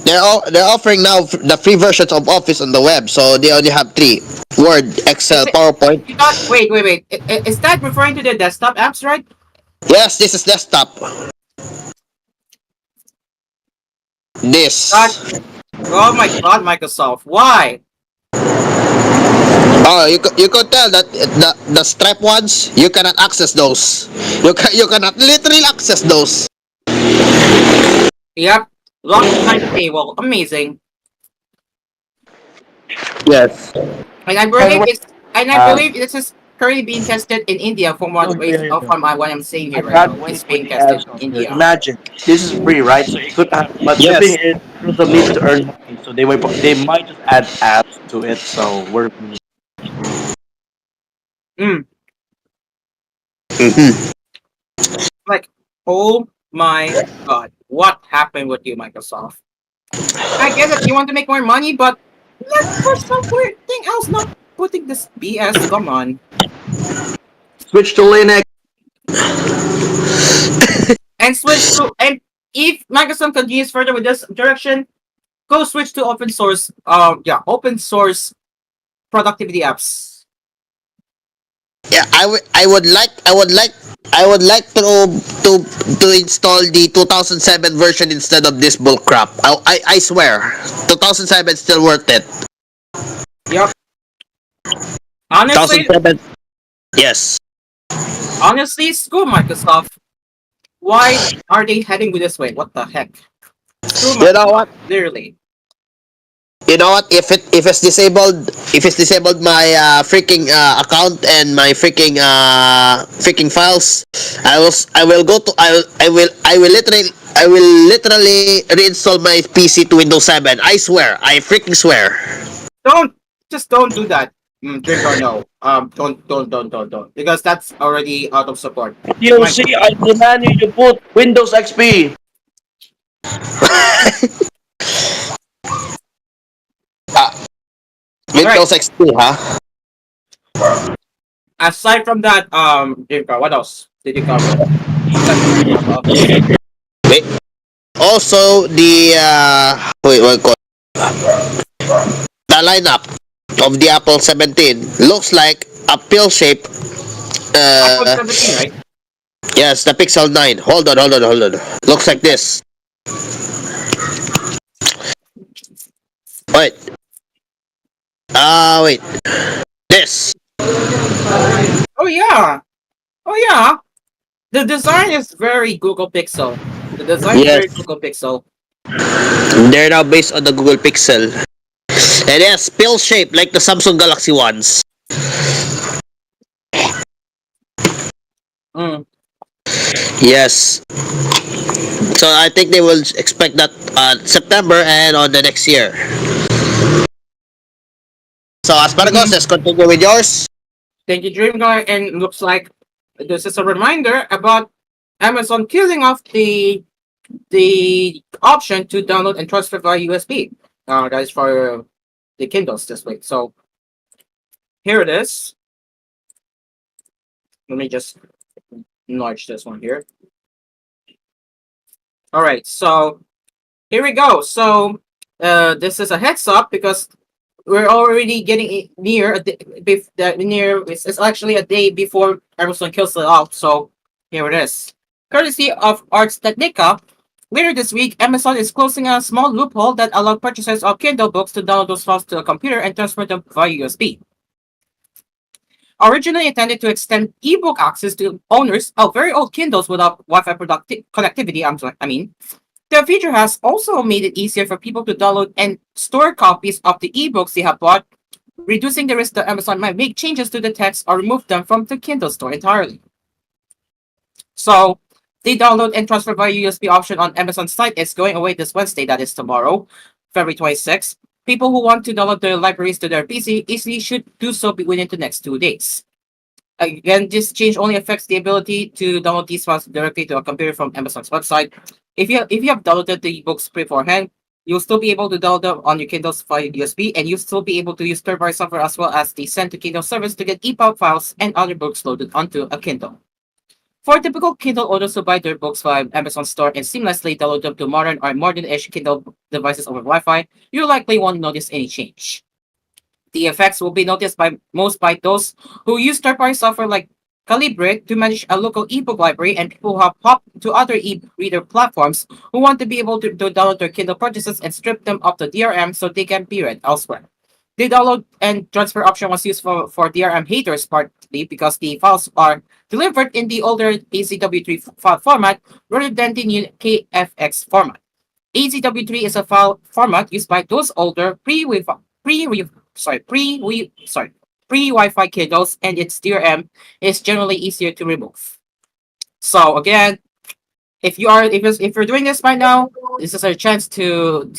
They're offering now the free versions of Office on the web, so they only have three: Word, Excel, PowerPoint. Wait. Is that referring to the desktop apps, right? Yes, this is desktop. This. Oh my god, Microsoft. Why? Oh, you could tell that the Stripe ones you cannot access those. You cannot literally access those. Yep. Locked behind the paywall. Amazing. Yes. And I believe this is currently being tested in India from what what I'm saying here I right got now. It's wait for being the tested ads in on here. India. Imagine this is free, right? So you could have, but the thing Yes. is, Microsoft needs to earn money, so they might just add ads to it. So we're Mm. Mm-hmm. Like, oh my god. What happened with you, Microsoft? I get it, you want to make more money, but look for something else, not putting this BS. Come on. switch to Linux. And if Microsoft continues further with this direction, go switch to open source. Open source productivity apps. Yeah, I would like to install the 2007 version instead of this bull crap. I swear, 2007 is still worth it. Yep. Honestly, 2007. Yes. Screw Microsoft. Why are they heading with this way? What the heck? Screw You know what? Literally. You know what? If it's disabled my account and my freaking files, I will go to I will literally reinstall my PC to Windows 7. I swear. I freaking swear. Don't do that. Drink or no. Don't. Because that's already out of support. DLC, I demand you put Windows XP. Windows XP, huh? Aside from that, Drinker, what else did you cover? Wait. Also, the what call the lineup of the Apple 17 looks like a pill shape. Apple 17, right? Yes, the Pixel 9. Hold on. Looks like this. Wait. Wait. This. Oh yeah. The design is very Google Pixel. Yes. They're now based on the Google Pixel. And yes, pill shape like the Samsung Galaxy ones. Yes. So I think they will expect that September and on the next year. So Asparagos, let's continue with yours. Thank you, Dream Guy. And looks like this is a reminder about Amazon killing off the option to download and transfer via USB. That is for the Kindles this week. So here it is. Let me just enlarge this one here. All right, so here we go. So this is a heads up because we're already getting near near. It's actually a day before Amazon kills it off. So here it is. Courtesy of Arts Technica, later this week, Amazon is closing a small loophole that allowed purchasers of Kindle books to download those files to a computer and transfer them via USB. Originally intended to extend ebook access to owners of very old Kindles without Wi-Fi connectivity, the feature has also made it easier for people to download and store copies of the ebooks they have bought, reducing the risk that Amazon might make changes to the text or remove them from the Kindle store entirely. So, the download and transfer via USB option on Amazon's site is going away this Wednesday, that is tomorrow, February 26th. People who want to download their libraries to their PC easily should do so within the next 2 days. Again, this change only affects the ability to download these files directly to a computer from Amazon's website. If you have downloaded the books beforehand, you'll still be able to download them on your Kindle's via USB, and you'll still be able to use third-party software as well as the Send to Kindle service to get EPUB files and other books loaded onto a Kindle. For typical Kindle owners who buy their books via Amazon store and seamlessly download them to modern-ish Kindle devices over Wi-Fi, you likely won't notice any change. The effects will be noticed by those who use third-party software like Calibre to manage a local ebook library and people who have hopped to other e-reader platforms who want to be able to download their Kindle purchases and strip them of the DRM so they can be read elsewhere. The download and transfer option was used for DRM haters partly because the files are delivered in the older AZW3 file format rather than the new KFX format. AZW3 is a file format used by those older pre-Wi-Fi Kindles, and its DRM is generally easier to remove. So again, if you're doing this right now, this is a chance to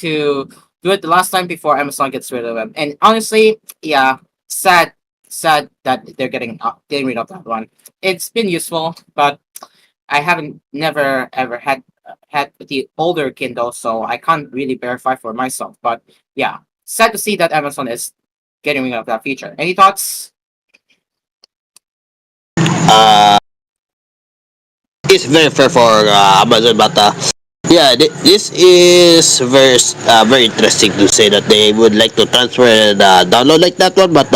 do it the last time before Amazon gets rid of them. And honestly, yeah, sad that they're getting rid of that one. It's been useful, but I haven't never ever had the older Kindle, so I can't really verify for myself. But yeah, sad to see that Amazon is getting rid of that feature. Any thoughts? It's very fair for Amazon, but yeah, this is very interesting to say that they would like to transfer and download like that one, but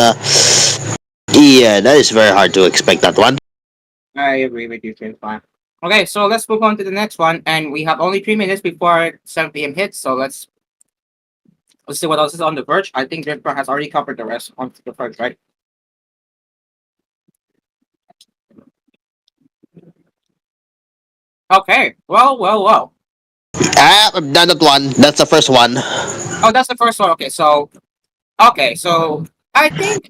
yeah, that is very hard to expect that one. I agree with you, Tim. Fine. Okay, so let's move on to the next one, and we have only 3 minutes before 7 p.m. hits. So let's see what else is on the verge. I think Ripper has already covered the rest on the verge, right? Okay. Well. I'm done that one. That's the first one. Oh, that's the first one. Okay, so I think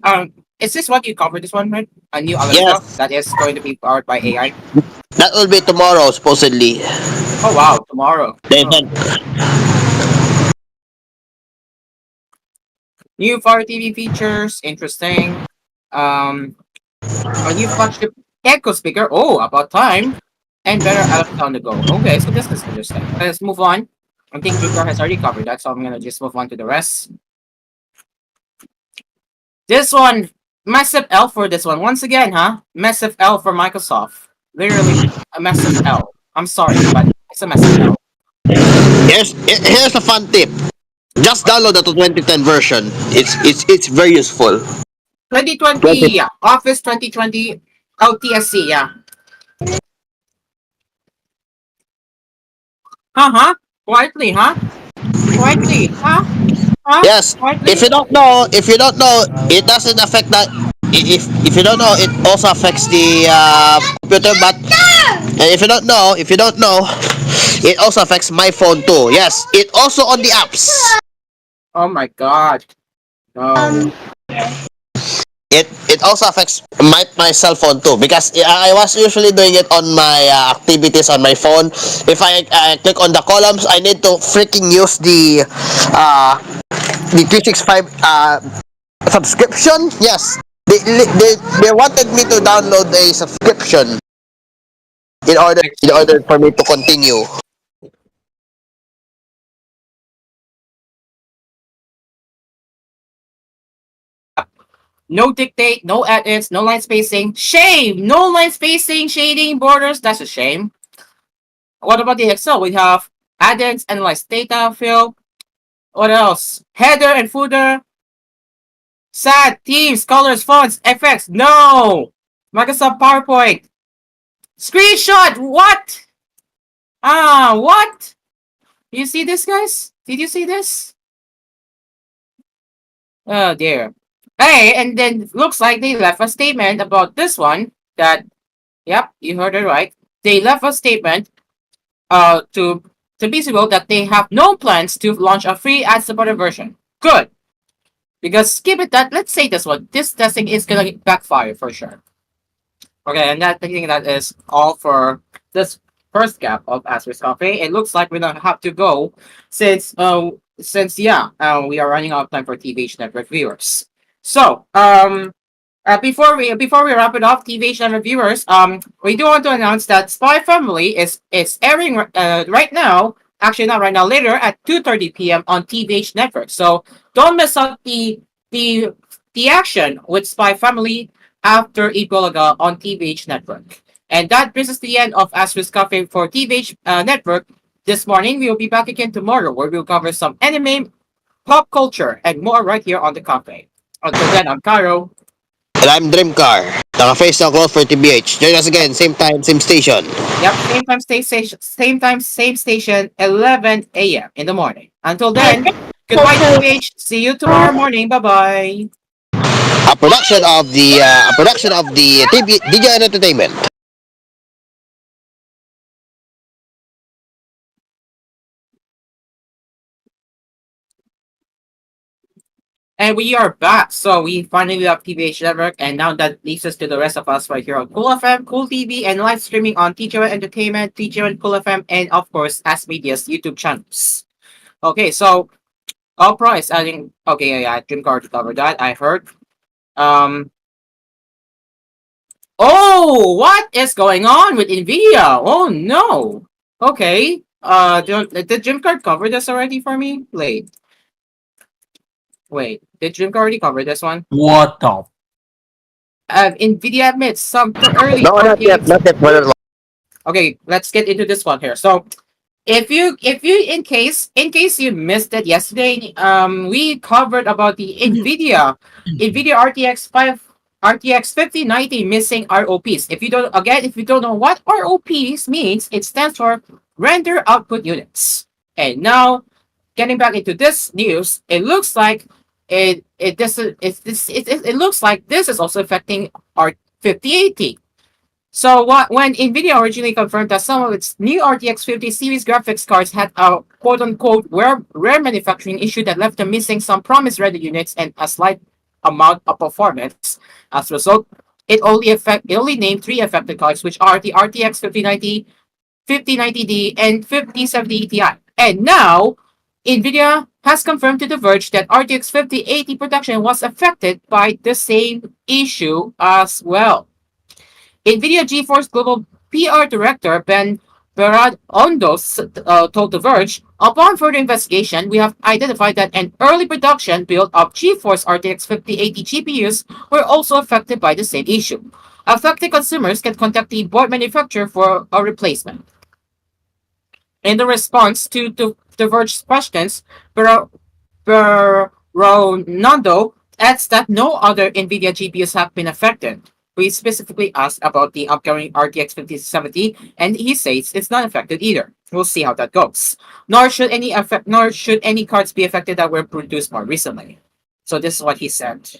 is this what you covered this one, right? A new Alexa that is going to be powered by AI. That will be tomorrow, supposedly. Oh wow, tomorrow. The event. New Fire TV features, interesting. A new flagship Echo speaker. Oh, about time. And better Alexa on the go. Okay, so this is interesting. Let's move on. I think Jupiter has already covered that, so I'm gonna just move on to the rest. This one, massive L for this one. Once again, huh? Massive L for Microsoft. Literally a massive L. I'm sorry, but it's a massive L. Here's a fun tip. Just download the 2010 version. It's very useful. 2020, yeah. Office 2020 LTSC, yeah. Huh? Quietly, huh? Quietly, huh? Yes. Quietly? If you don't know, it doesn't affect that. If you don't know, it also affects the computer. But if you don't know, it also affects my phone too. Yes, it also on the apps. Oh my god. No. It also affects my cell phone too, because I was usually doing it on my activities on my phone. If I click on the columns, I need to freaking use the 365 subscription. Yes, they wanted me to download a subscription in order for me to continue. No dictate, no edits, no line spacing. Shame! No line spacing, shading, borders. That's a shame. What about the Excel? We have add-ins, analyze data, fill. What else? Header and footer. SAT, Teams, Colors, Fonts, FX. No! Microsoft PowerPoint. Screenshot! What? What? You see this, guys? Did you see this? Oh, dear. Hey, and then looks like they left a statement about this one that, yep, you heard it right. They left a statement to be civil that they have no plans to launch a free ad-supported version. Good. Because give it that, let's say this one. This testing is gonna backfire for sure. Okay, and I think that is all for this first gap of Asphere's Cafe. It looks like we're gonna have to go since we are running out of time for TVH Network viewers. So before we wrap it up, TVH Network viewers, we do want to announce that Spy Family is airing right now. Actually, not right now. Later at 2:30 p.m. on TVH Network. So don't miss out the the action with Spy Family after Ibulaga on TVH Network. And that brings us to the end of Asphere's Cafe for TVH Network. This morning, we will be back again tomorrow where we'll cover some anime, pop culture, and more right here on the cafe. Until then, I'm Caro. And I'm Dreamcar. Naka-face na close for TBH. Join us again, same time, same station. Yep, same station, 11 a.m. in the morning. Until then, goodbye, TVH. See you tomorrow morning. Bye-bye. A production of the DJ Entertainment. And we are back. So we finally have TVH Network, and now that leads us to the rest of us right here on Cool FM, Cool TV, and live streaming on TJ Entertainment, TJ Cool FM, and of course, As Media's YouTube channels. Okay, so all price adding. Okay, yeah, Dream Card covered that. I heard. Um. Oh, what is going on with Nvidia? Oh no. Okay. Did Jim Card cover this already for me? Wait. Did Jim Card already cover this one? What the? Nvidia admits some early No, not yet. Not yet. Okay, let's get into this one here. So, if you in case you missed it yesterday, we covered about the Nvidia RTX 5090 missing ROPs. If you don't know what ROPs means, it stands for render output units. And now, getting back into this news, it looks like it looks like this is also affecting our 5080. So when Nvidia originally confirmed that some of its new RTX 50 series graphics cards had a quote-unquote rare manufacturing issue that left them missing some promised ready units and a slight amount of performance, as a result, it only named three affected cards, which are the RTX 5090, 5090D, and 5070 Ti. And now, Nvidia has confirmed to The Verge that RTX 5080 production was affected by the same issue as well. NVIDIA GeForce Global PR Director Ben Beradondo told The Verge, upon further investigation, we have identified that an early production build of GeForce RTX 5080 GPUs were also affected by the same issue. Affected consumers can contact the board manufacturer for a replacement. In the response to The Verge's questions, Beradondo adds that no other NVIDIA GPUs have been affected. We specifically asked about the upcoming RTX 5070, and he says it's not affected either. We'll see how that goes. Nor should any cards be affected that were produced more recently. So this is what he said.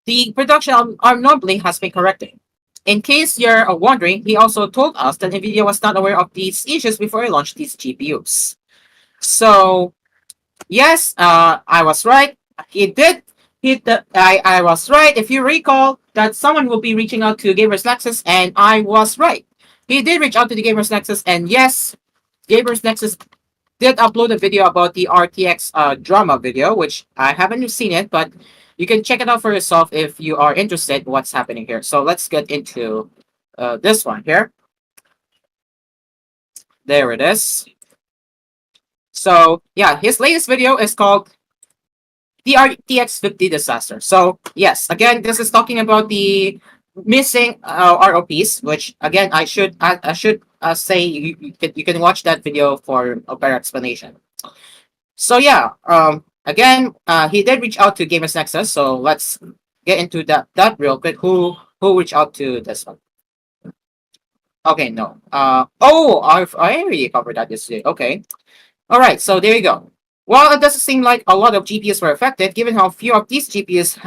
The production anomaly has been corrected. In case you're wondering, he also told us that NVIDIA was not aware of these issues before it launched these GPUs. So, yes, I was right. I was right. If you recall that someone will be reaching out to Gamers Nexus, and I was right. He did reach out to the Gamers Nexus, and yes, Gamers Nexus did upload a video about the RTX drama video, which I haven't seen it, but you can check it out for yourself if you are interested in what's happening here. So let's get into this one here. There it is. So yeah, his latest video is called the RTX 50 disaster. So yes, again, this is talking about the missing ROPs, which again I should say you can watch that video for a better explanation. So yeah, Again, he did reach out to Gamers Nexus, so let's get into that real quick. Who reached out to this one? Okay, no. I already covered that yesterday. Okay. All right, so there you go. While it doesn't seem like a lot of GPUs were affected, given how few of these GPUs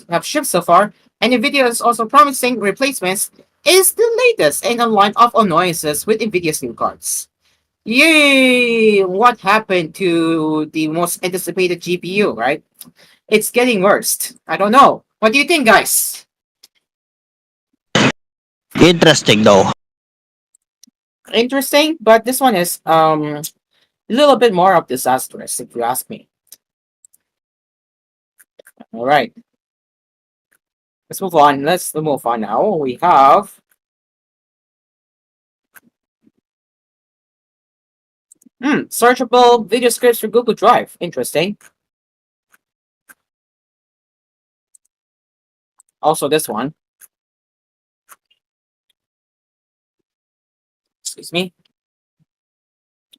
have shipped so far, and NVIDIA is also promising replacements, is the latest in a line of annoyances with NVIDIA's new cards. Yay! What happened to the most anticipated GPU, right? It's getting worse. I don't know. What do you think, guys? Interesting though. Interesting, but this one is a little bit more of disastrous, if you ask me. All right. Let's move on. Let's move on now. We have searchable video scripts for Google Drive. Interesting. Also, this one. Excuse me.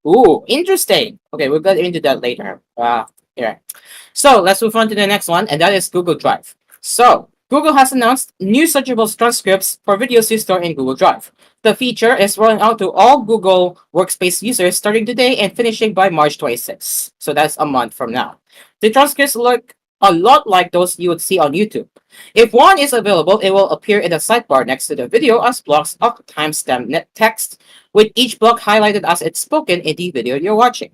Ooh, interesting. Okay, we'll get into that later. Here. So let's move on to the next one, and that is Google Drive. So Google has announced new searchable transcripts for videos you store in Google Drive. The feature is rolling out to all Google Workspace users starting today and finishing by March 26th. So that's a month from now. The transcripts look a lot like those you would see on YouTube. If one is available, it will appear in the sidebar next to the video as blocks of timestamp text, with each block highlighted as it's spoken in the video you're watching.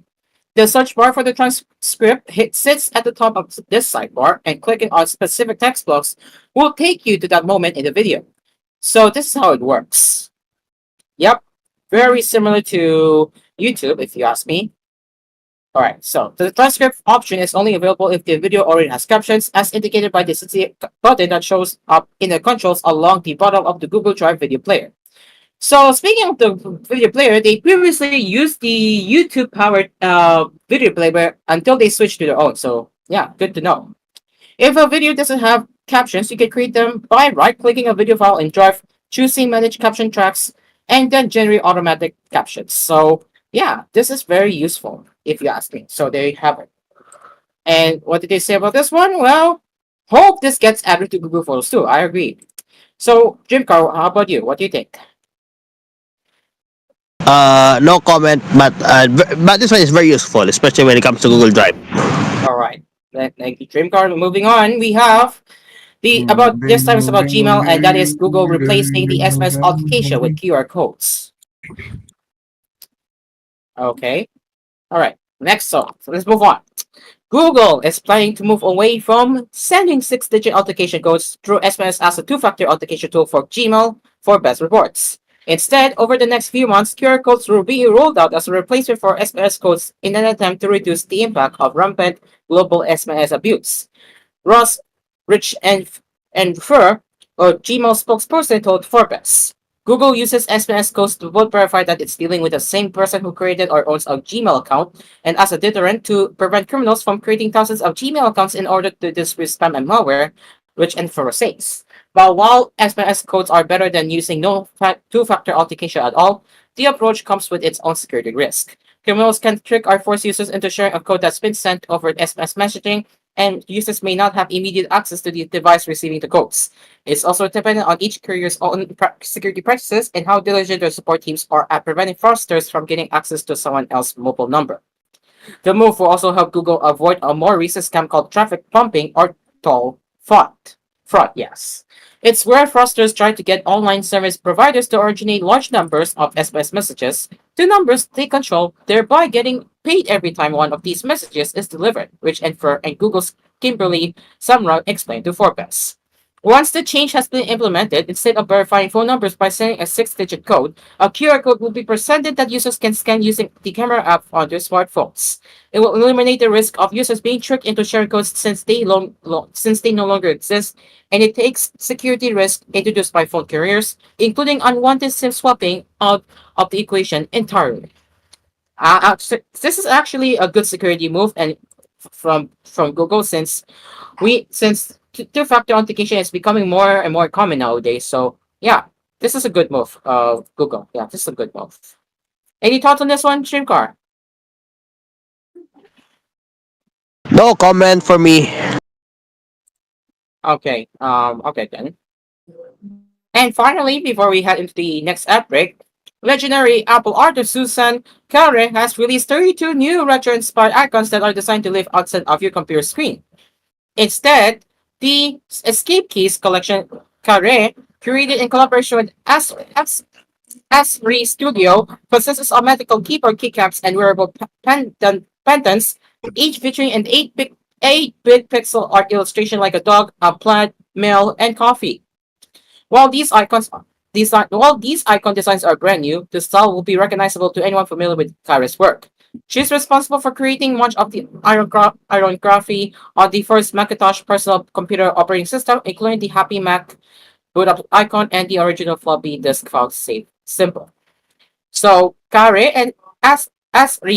The search bar for the transcript sits at the top of this sidebar, and clicking on specific text blocks will take you to that moment in the video. So this is how it works. Yep, very similar to YouTube, if you ask me. Alright, so the transcript option is only available if the video already has captions, as indicated by the sensitive button that shows up in the controls along the bottom of the Google Drive video player. So speaking of the video player, they previously used the YouTube-powered video player until they switched to their own. So yeah, good to know. If a video doesn't have captions, you can create them by right-clicking a video file in Drive, choosing Manage Caption Tracks, and then generate automatic captions. So yeah, this is very useful if you ask me. So there you have it. And what did they say about this one? Well, hope this gets added to Google Photos too. I agree. So Jim Carl, how about you? What do you think? No comment, but this one is very useful, especially when it comes to Google Drive. All right. Thank you, Dream Card. Moving on, we have the about this time it's about Gmail, and that is Google replacing the SMS authentication with QR codes. Okay. All right. Next song. So let's move on. Google is planning to move away from sending 6-digit authentication codes through SMS as a two-factor authentication tool for Gmail for best reports. Instead, over the next few months, QR codes will be rolled out as a replacement for SMS codes in an attempt to reduce the impact of rampant global SMS abuse. Ross Rich and Fur, a Gmail spokesperson, told Forbes. Google uses SMS codes to both verify that it's dealing with the same person who created or owns a Gmail account, and as a deterrent to prevent criminals from creating thousands of Gmail accounts in order to disrupt spam and malware, which Fur says. But while SMS codes are better than using no two-factor authentication at all, the approach comes with its own security risk. Criminals can trick or force users into sharing a code that's been sent over SMS messaging, and users may not have immediate access to the device receiving the codes. It's also dependent on each carrier's own security practices and how diligent their support teams are at preventing fraudsters from getting access to someone else's mobile number. The move will also help Google avoid a more recent scam called traffic pumping or toll fraud. Fraud, yes. It's where fraudsters try to get online service providers to originate large numbers of SMS messages to numbers they control, thereby getting paid every time one of these messages is delivered, which Infer and Google's Kimberly Samra explained to Forbes. Once the change has been implemented, instead of verifying phone numbers by sending a 6-digit code, a QR code will be presented that users can scan using the camera app on their smartphones. It will eliminate the risk of users being tricked into sharing codes since they no longer exist, and it takes security risks introduced by phone carriers, including unwanted SIM swapping, out of the equation entirely. This is actually a good security move, and from Google since two-factor authentication is becoming more and more common nowadays. So yeah, this is a good move. Google. Yeah, this is a good move. Any thoughts on this one, Shrimkar? No comment for me. Okay. Okay then. And finally, before we head into the next ad break, legendary Apple artist Susan Kare has released 32 new retro-inspired icons that are designed to live outside of your computer screen. Instead, the Escape Keys collection Kare, curated in collaboration with Asphere Studio, consists of medical keyboard keycaps and wearable pendants, each featuring an 8-bit pixel art illustration like a dog, a plant, mail, and coffee. While these icon designs are brand new, the style will be recognizable to anyone familiar with Kare's work. She's responsible for creating much of the iconography on the first Macintosh personal computer operating system, including the Happy Mac boot up icon and the original floppy disk file save symbol. So Kare and as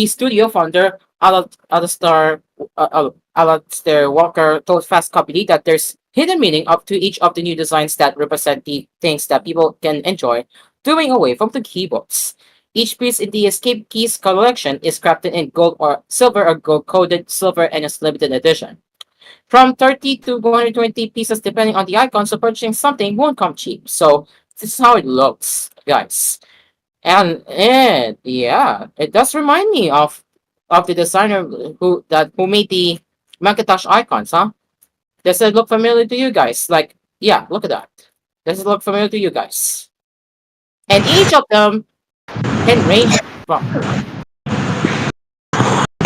Studio founder Alastair Walker told Fast Copy that there's hidden meaning up to each of the new designs that represent the things that people can enjoy doing away from the keyboards. Each piece in the Escape Keys collection is crafted in gold or silver or gold coated silver and is limited edition. From 30 to 120 pieces depending on the icon, so purchasing something won't come cheap. So this is how it looks, guys. And yeah, it does remind me of the designer who made the Macintosh icons, huh? Does it look familiar to you guys? Like, yeah, look at that. Does it look familiar to you guys? And each of them can range from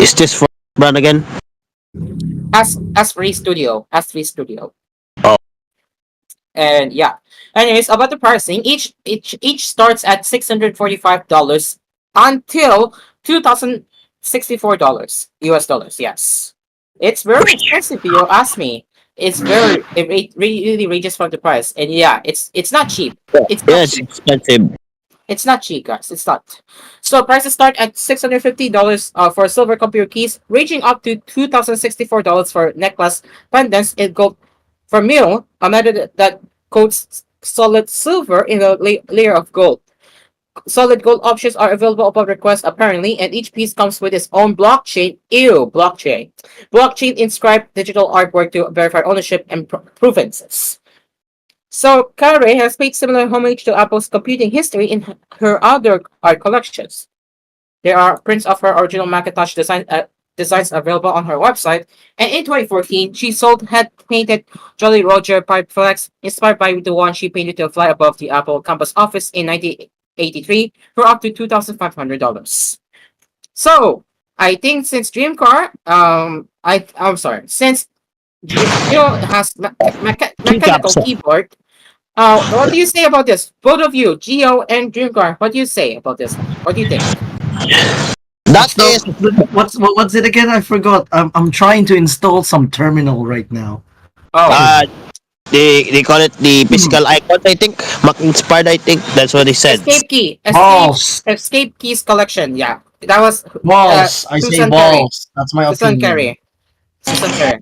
Is this for brand again? as free studio. Oh. And yeah. Anyways, about the pricing, each starts at $645 until $2,064 US dollars. Yes, it's very expensive. If you ask me, it really ranges from the price. And yeah, it's not cheap. It's not Yes, cheap. expensive. It's not cheap, guys. It's not. So prices start at $650 for silver computer keys, ranging up to $2,064 for necklace pendants in gold for meal, a method that coats solid silver in a layer of gold. Solid gold options are available upon request apparently, and each piece comes with its own blockchain. Blockchain. Blockchain inscribed digital artwork to verify ownership and provenance. So, Kare has paid similar homage to Apple's computing history in her other art collections. There are prints of her original Macintosh designs available on her website, and in 2014, she sold hand-painted Jolly Roger pipe flags inspired by the one she painted to fly above the Apple campus office in 1983 for up to $2,500. So, I think since since Gio has mechanical keyboard, what do you say about this? Both of you, Geo and Dreamcar, what do you say about this? What do you think? What's it again? I forgot. I'm trying to install some terminal right now. Oh. They call it the physical icon, I think. Mac inspired, I think. That's what they said. Escape Keys collection. Yeah, that was balls. I say Susan balls. That's my Susan opinion. Carey. Susan Carey.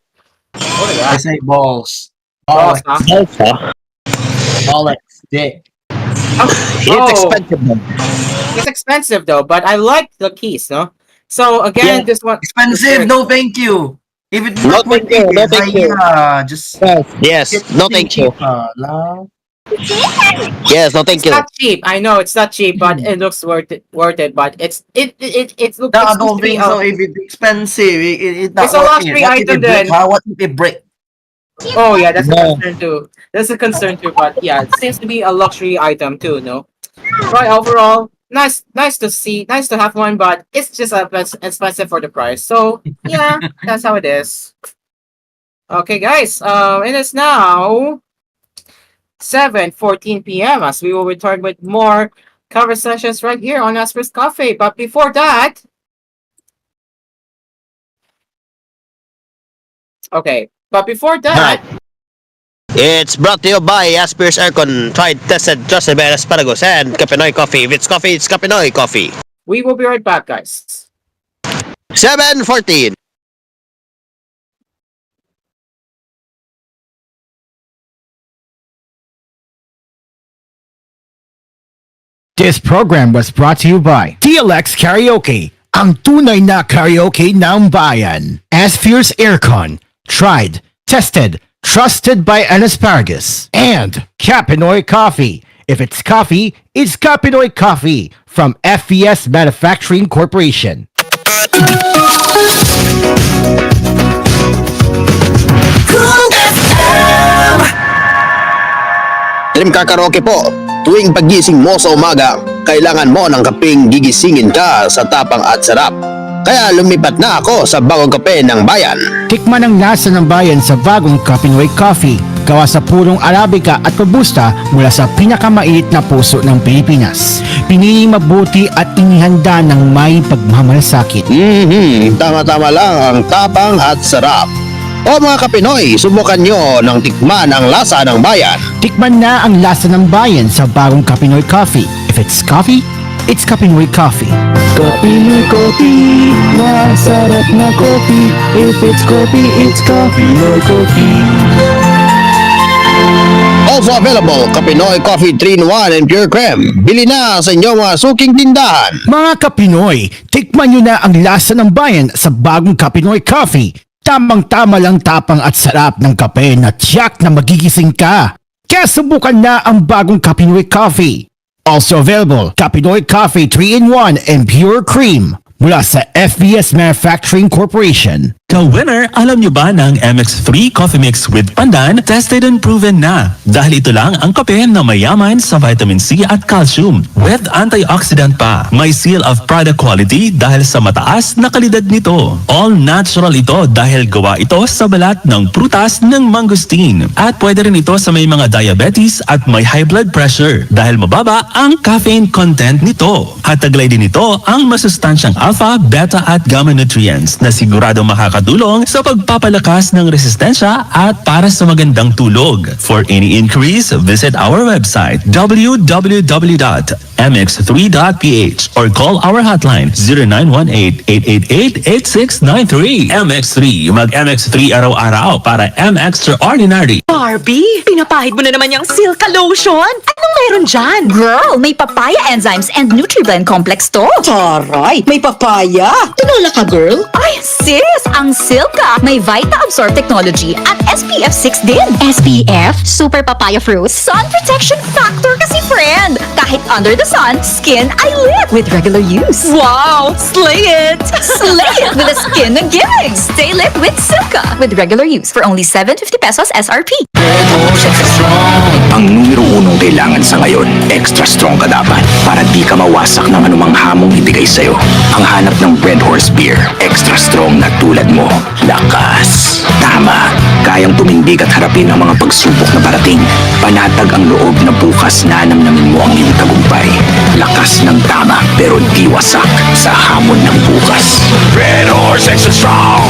Look at I that. say balls. Balls, Bollocks. huh? Bollocks. Dick. It's expensive though. It's expensive though, but I like the keys, no? So again, this one Expensive. No, thank you. If it No, thank you. No, thank you. Just Yes. No, thank you. Yes. No, thank it's you. not cheap. I know it's not cheap, but it looks worth it. But it looks. No, I don't think so. If it's expensive, it's not It's a worth luxury it. What if item it break? then. Huh? What if it break? Oh yeah, that's a concern too. That's a concern too. But yeah, it seems to be a luxury item too. No, right? Overall, nice to see, nice to have one, but it's just a bit expensive for the price. So yeah, that's how it is. Okay, guys. It is now 7:14 p.m. as we will return with more conversations right here on Asphere's Cafe. But before that, okay. But before that, It's brought to you by Asphere's Aircon. Tried, tested, trusted by Asparagus and Kapinoy Coffee. If it's coffee, it's Kapinoy Coffee. we will be right back, guys. 7:14. This program was brought to you by TLX Karaoke, ang tunay na karaoke ng bayan. Asphere's Aircon, tried, tested, trusted by an asparagus. And Capinoy Coffee. If it's coffee, it's Capinoy Coffee from FVS Manufacturing Corporation. Dream Car Karaoke po. Tuwing paggising mo sa umaga, kailangan mo ng kapeng gigisingin ka sa tapang at sarap. Kaya lumipat na ako sa bagong kape ng bayan. Tikman ang lasa ng bayan sa bagong Capinoy Coffee. Gawa sa purong Arabica at Robusta mula sa pinakamainit na puso ng Pilipinas. Pinili mabuti at inihanda ng may pagmamalasakit. Tama-tama lang ang tapang at sarap. O mga Kapinoy, subukan nyo ng tikman ang lasa ng bayan. Tikman na ang lasa ng bayan sa bagong Capinoy Coffee. If it's coffee, it's Capinoy Coffee. Capinoy Coffee, masarap na coffee. If it's coffee, it's Capinoy Coffee. Also available, Kapinoy Coffee 3-in-1 and Pure Creme. Bili na sa inyong mga suking tindahan. Mga Kapinoy, tikman nyo na ang lasa ng bayan sa bagong Capinoy Coffee. Tamang-tama lang tapang at sarap ng kape na tiyak na magigising ka. Kaya subukan na ang bagong Capinoy Coffee. Also available, Capinoy Coffee 3-in-1 and Pure Cream mula sa FBS Manufacturing Corporation. Ka-winner, alam nyo ba ng MX3 Coffee Mix with Pandan? Tested and proven na. Dahil ito lang ang kape na mayaman sa vitamin C at calcium with antioxidant pa. May seal of product quality dahil sa mataas na kalidad nito. All natural ito dahil gawa ito sa balat ng prutas ng mangosteen. At pwede rin ito sa may mga diabetes at may high blood pressure dahil mababa ang caffeine content nito. At taglay din ito ang masustansyang alpha, beta at gamma nutrients na sigurado makakatulong sa pagpapalakas ng resistensya at para sa magandang tulog. For any increase, visit our website www.mx3.ph or call our hotline 0918-888-8693. MX3, mag-MX3 araw-araw para M Extraordinary. Barbie, pinapahid mo na naman yung Silka Lotion. Anong meron dyan? Girl, may papaya enzymes and NutriBlend complex to. Taray, may papaya. Tinola ka, girl. Ay, sis! Ang Silka may Vita-Absorb technology at SPF 6 din. SPF? Super Papaya Fruit? Sun Protection Factor kasi, friend! Kahit under the sun, skin ay lit with regular use. Wow! Slay it! Slay it with the skin na giving! Stay lit with Silka with regular use for only 750 pesos SRP. Ang numero unong kailangan sa ngayon, extra strong ka dapat para di ka mawasak ng anumang hamong ibigay sa'yo. Ang hanap ng Red Horse Beer, extra strong na tulad mo. Lakas. Tama. Kayang tumindig at harapin ang mga pagsubok na parating. Panatag ang loob na bukas na namnamin mo ang iyong tagumpay. Lakas ng tama pero di wasak sa hamon ng bukas. Red Horse Extra Strong,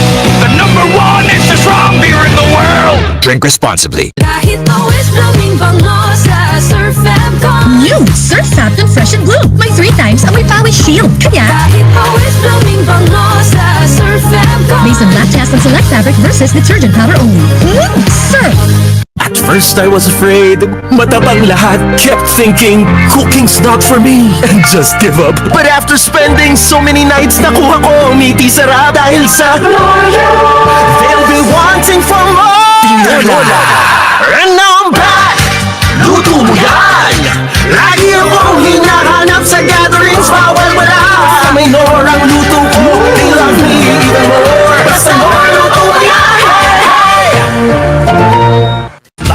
the #1 extra strong beer in the world. Drink responsibly. Kahit always blooming bango sa Surf Fam. New Surf Phantom Fresh and Blue. May 3 times amoy pawis shield. Kaya Kahit always blooming bango sa Surf Fam. based on lactase and select fabric versus detergent powder only. Surf! At first I was afraid, matabang lahat, kept thinking, cooking's not for me, and just give up. But after spending so many nights, nakuha ko ang meaty sarap dahil sa they'll be wanting for more. Tinola. And now I'm back! Luto mo yan! Lagi akong hinahanap sa gatherings, bawal wala. May Nor ang luto ko, they love me even more. Basta Nor, luto mo yan!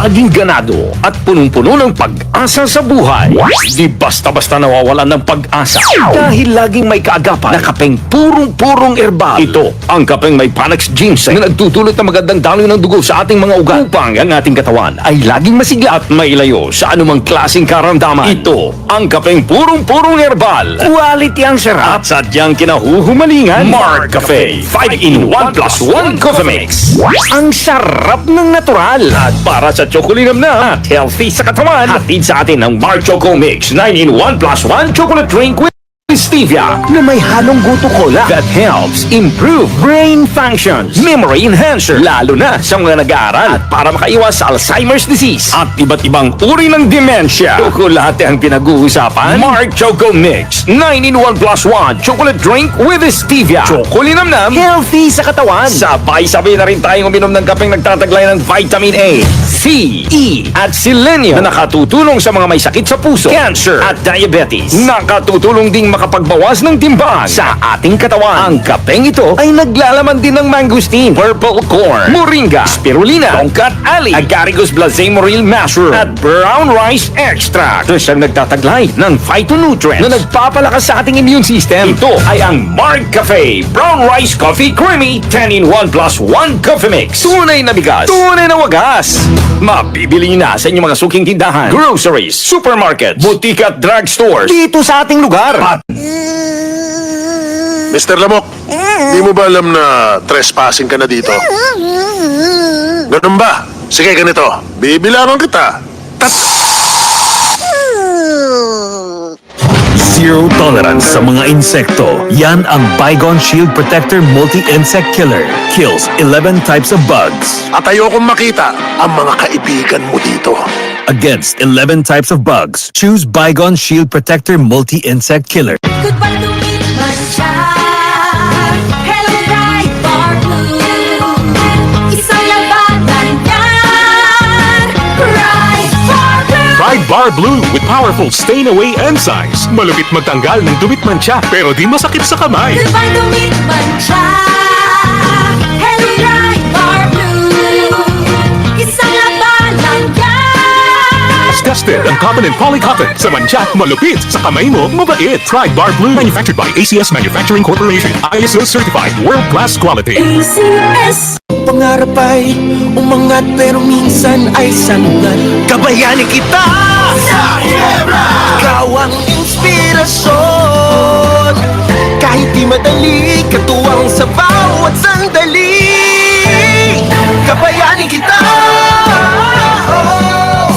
Laging ganado at punong-puno ng pag-asa sa buhay. Di basta-basta nawawalan ng pag-asa dahil laging may kaagapan na kapeng purong-purong herbal. Ito ang kapeng may Panax ginseng na nagtutulot ng magandang daloy ng dugo sa ating mga ugat upang ang ating katawan ay laging masigla at mailayo sa anumang klaseng karamdaman. Ito ang kapeng purong-purong herbal. Quality ang sarap at sadyang kinahuhumalingan. Mark Cafe 5-in-1+1 Coffee Mix. Ang sarap ng natural at para sa chocolinam na at healthy sa katawan. Hatid sa atin ng Mar Choco Mix 9-in-1+1 chocolate drink with Stevia na may halong goto cola that helps improve brain functions, memory enhancer, lalo na sa mga nag-aaral at para makaiwas sa Alzheimer's disease at iba't ibang uri ng dementia. Tsokolate ang pinag-uusapan. Mark Choco Mix 9-in-1 plus 1 chocolate drink with Stevia. Chocolinamnam, healthy sa katawan. Sabay-sabay na rin tayong uminom ng kapeng nagtataglay ng vitamin A, C, E at selenium na nakatutulong sa mga may sakit sa puso, cancer at diabetes. Nakatutulong ding makapagbawas ng timbang sa ating katawan. Ang kapeng ito ay naglalaman din ng mangosteen, purple corn, moringa, spirulina, tongkat ali, agaricus blazemoril mushroom at brown rice extract. Ito siyang nagtataglay ng phytonutrients na nagpapalakas sa ating immune system. Ito ay ang Mark Cafe Brown Rice Coffee Creamy 10-in-1 plus 1 Coffee Mix. Tunay na bigas, tunay na wagas. Mabibili na sa inyong mga suking tindahan, groceries, supermarkets, butika at drugstores dito sa ating lugar. Mr. Lamok, di mo ba alam na trespassing ka na dito? Ganun ba? Sige, ganito. Bibilangan kita. Zero tolerance sa mga insekto. Yan ang Bygone Shield Protector Multi-Insect Killer. Kills 11 types of bugs. At ayokong makita ang mga kaibigan mo dito. Against 11 types of bugs, choose Bygone Shield Protector Multi-Insect Killer. Goodbye to me, sunshine. Hello, bright bar blue. Isang labanan yan. Bright bar blue. Pride Bar Blue with powerful stain-away enzymes. Malupit magtanggal ng dumit mancha pero di masakit sa kamay. Goodbye to me, sunshine. Hello, bright bar blue. Isang labanan yan. Tested ang cotton and polycotton. Sa mancha, malupit. Sa kamay mo, mabait. Pride Bar Blue. Manufactured by ACS Manufacturing Corporation. ISO certified. World-class quality. ACS. Pangarap ay umangat pero minsan ay sanungat. Kabayani kita sa Ginebra. Ikaw ang inspirasyon. Kahit di madali, katuwang sa bawat sandali. Kabayani kita.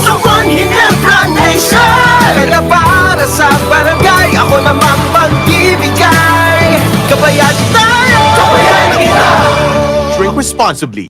Sa One Ginebra Nation. Kaya para sa barangay, ako naman magbibigay. Kabayani tayo. Kabayani kita. Drink responsibly.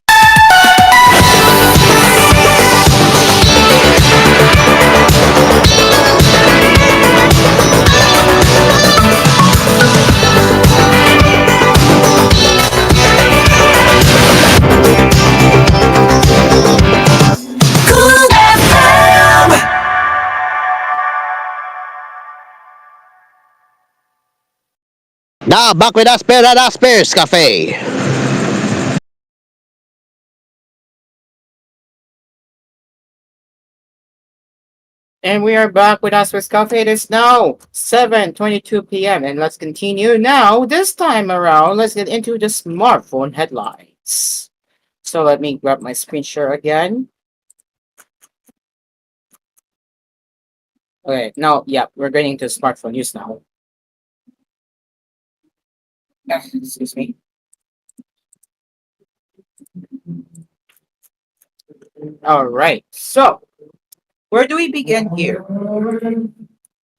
Now, back with Asphere at Asphere's Cafe. And we are back with Asphere's Cafe. It is now 7:22 p.m. and let's continue now. This time around, let's get into the smartphone headlines. So let me grab my screen share again. Okay, now, yeah, we're getting into smartphone news now. Excuse me. All right, so where do we begin here?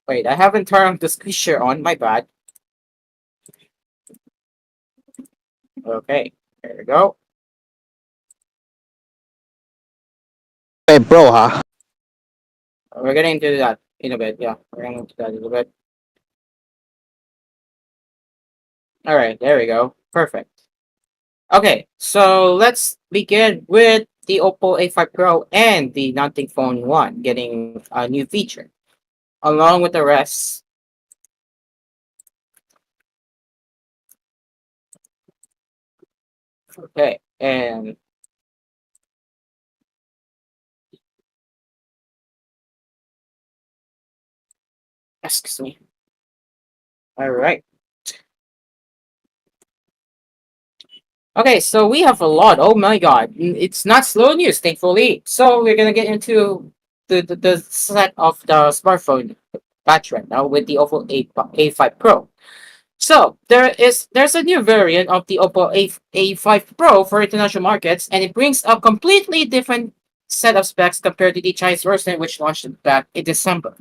Wait, I haven't turned the screen share on, my bad. Okay, there we go. Hey, bro, huh? We're getting into that in a bit, yeah. We're getting into that in a bit. All right, there we go. Perfect. Okay, so let's begin with the Oppo A5 Pro and the Nothing Phone 1 getting a new feature. Along with the rest, okay, and excuse me. All right. Okay, so we have a lot. Oh my god. It's not slow news, thankfully. So we're gonna get into the set of the smartphone batch right now with the Oppo A5 Pro. So there's a new variant of the Oppo A5 Pro for international markets, and it brings a completely different set of specs compared to the Chinese version which launched back in December.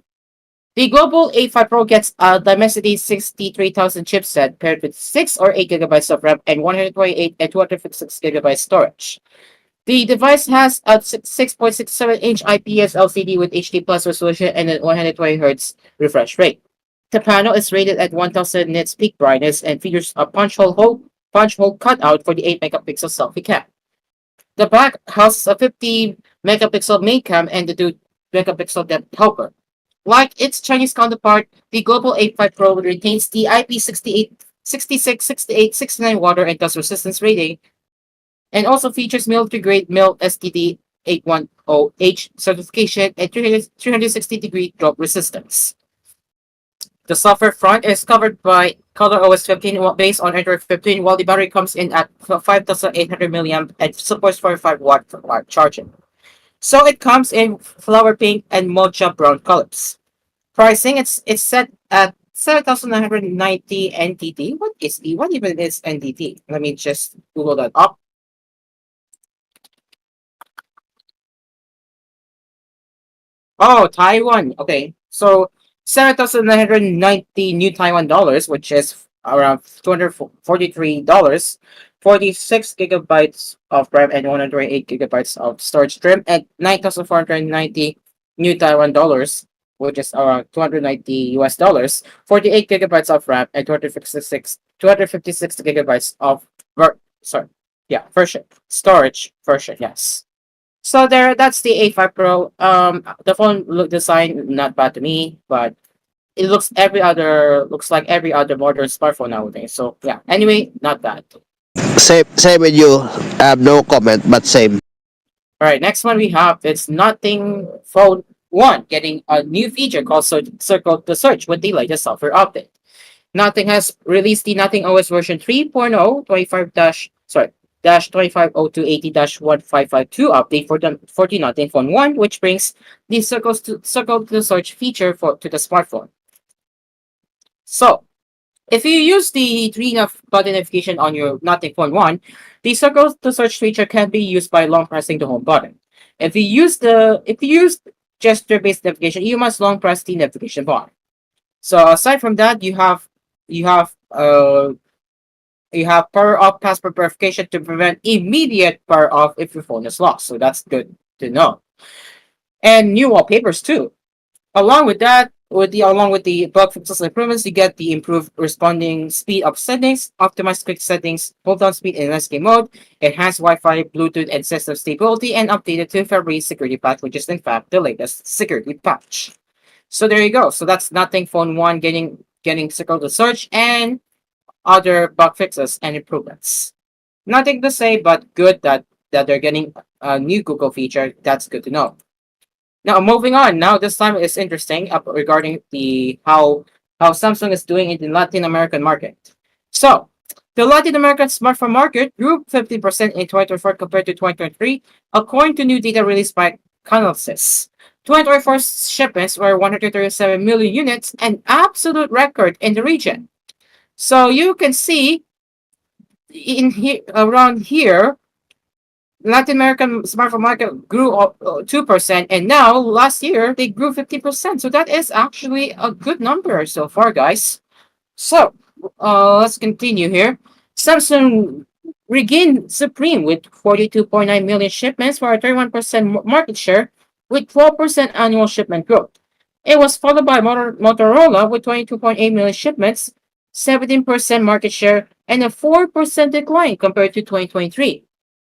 The global A5 Pro gets a Dimensity 63,000 chipset paired with 6 or 8 gigabytes of RAM and 128 and 256 gigabytes storage. The device has a 6.67-inch IPS LCD with HD plus resolution and a 120 Hz refresh rate. The panel is rated at 1000 nits peak brightness and features a punch hole cutout for the 8 megapixel selfie cam. The back houses a 50 megapixel main cam and the 2 megapixel depth helper. Like its Chinese counterpart, the Global A5 Pro retains the IP68, 66, 68, 69 water and dust resistance rating and also features military-grade MIL STD 810H certification and 360-degree drop resistance. The software front is covered by ColorOS 15 based on Android 15, while the battery comes in at 5,800 milliamp and supports 45-watt charging. So it comes in flower pink and mocha brown colors. Pricing, it's set at 7,990 NTT. What even is NTT? Let me just Google that up. Oh, Taiwan. Okay. So 7,990 new Taiwan dollars, which is around $243, 46 gigabytes of RAM and 108 gigabytes of storage RAM, and 9,490 new Taiwan dollars, which is around 290 US dollars, 48 gigabytes of RAM and 256 gigabytes of version storage version. Yes. So there, that's the A5 Pro. The phone look design not bad to me, but it looks like every other modern smartphone nowadays. So yeah. Anyway, not bad. Same with you. I have no comment, but same. All right, next one we have it's Nothing Phone One getting a new feature called Circle to Search with the latest software update. Nothing has released the Nothing OS version 3.0 25 dash sorry dash 250280 dash 1552 update for the Nothing Phone 1, which brings the circle to search feature to the smartphone. So if you use the button notification on your Nothing Phone 1, the circle to search feature can be used by long pressing the home button. If you use gesture-based navigation, you must long press the navigation bar. So aside from that, you have power off password verification to prevent immediate power off if your phone is lost. So that's good to know. And new wallpapers too. Along with that, along with the bug fixes and improvements, you get the improved responding speed of settings, optimized quick settings, hold down speed in landscape mode, enhanced Wi-Fi, Bluetooth, and system stability, and updated to February security patch, which is in fact the latest security patch. So there you go. So that's Nothing Phone 1 getting circle to search and other bug fixes and improvements. Nothing to say, but good that they're getting a new Google feature. That's good to know. Now moving on. Now this time is interesting regarding the how Samsung is doing in the Latin American market. So the Latin American smartphone market grew 50% in 2024 compared to 2023, according to new data released by Canalys. 2024 shipments were 137 million units, an absolute record in the region. So you can see in here around here, Latin American smartphone market grew 2%, and now last year they grew 50%. So that is actually a good number so far, guys. So let's continue here. Samsung regained supreme with 42.9 million shipments for a 31% market share with 12% annual shipment growth. It was followed by Motorola with 22.8 million shipments, 17% market share, and a 4% decline compared to 2023.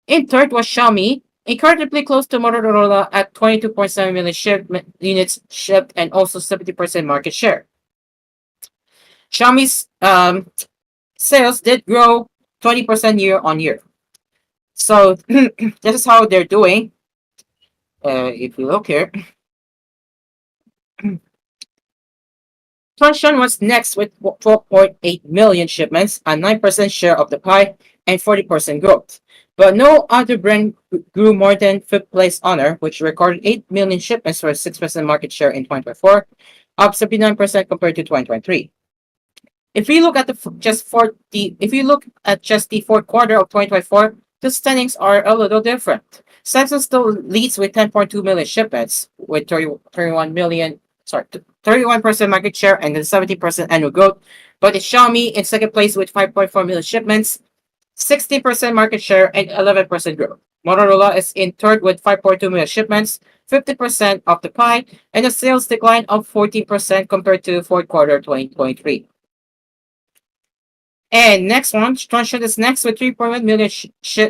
In third was Xiaomi, incredibly close to Motorola at 22.7 million units shipped and also 70% market share. Xiaomi's sales did grow 20% year on year. So this is how they're doing. If you look here. Transsion was next with 12.8 million shipments, a 9% share of the pie, and 40% growth. But no other brand grew more than fifth place Honor, which recorded 8 million shipments for a 6% market share in 2024, up 79% compared to 2023. If you look at just the fourth quarter of 2024, the standings are a little different. Samsung still leads with 10.2 million shipments, with 31 million sorry, 31% market share and then 70% annual growth. But it's Xiaomi in second place with 5.4 million shipments, 60% market share and 11% growth. Motorola is in third with 5.2 million shipments, 50% of the pie, and a sales decline of 14% compared to fourth quarter 2023. And next one, Transsion is next with 3.1 million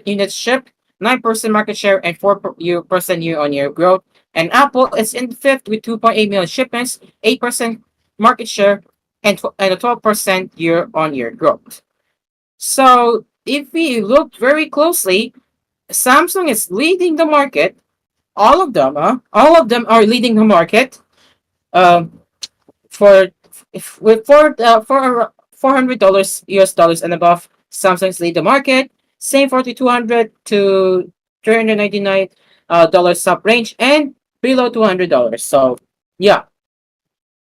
units shipped, 9% market share, and 4% year-on-year growth. And Apple is in fifth with 2.8 million shipments, 8% market share, and a 12% year-on-year growth. So if we look very closely, Samsung is leading the market. All of them are leading the market. For with for $400 US dollars and above, Samsung's lead the market. Same for the 200 to $399 dollar sub range and below $200. So yeah,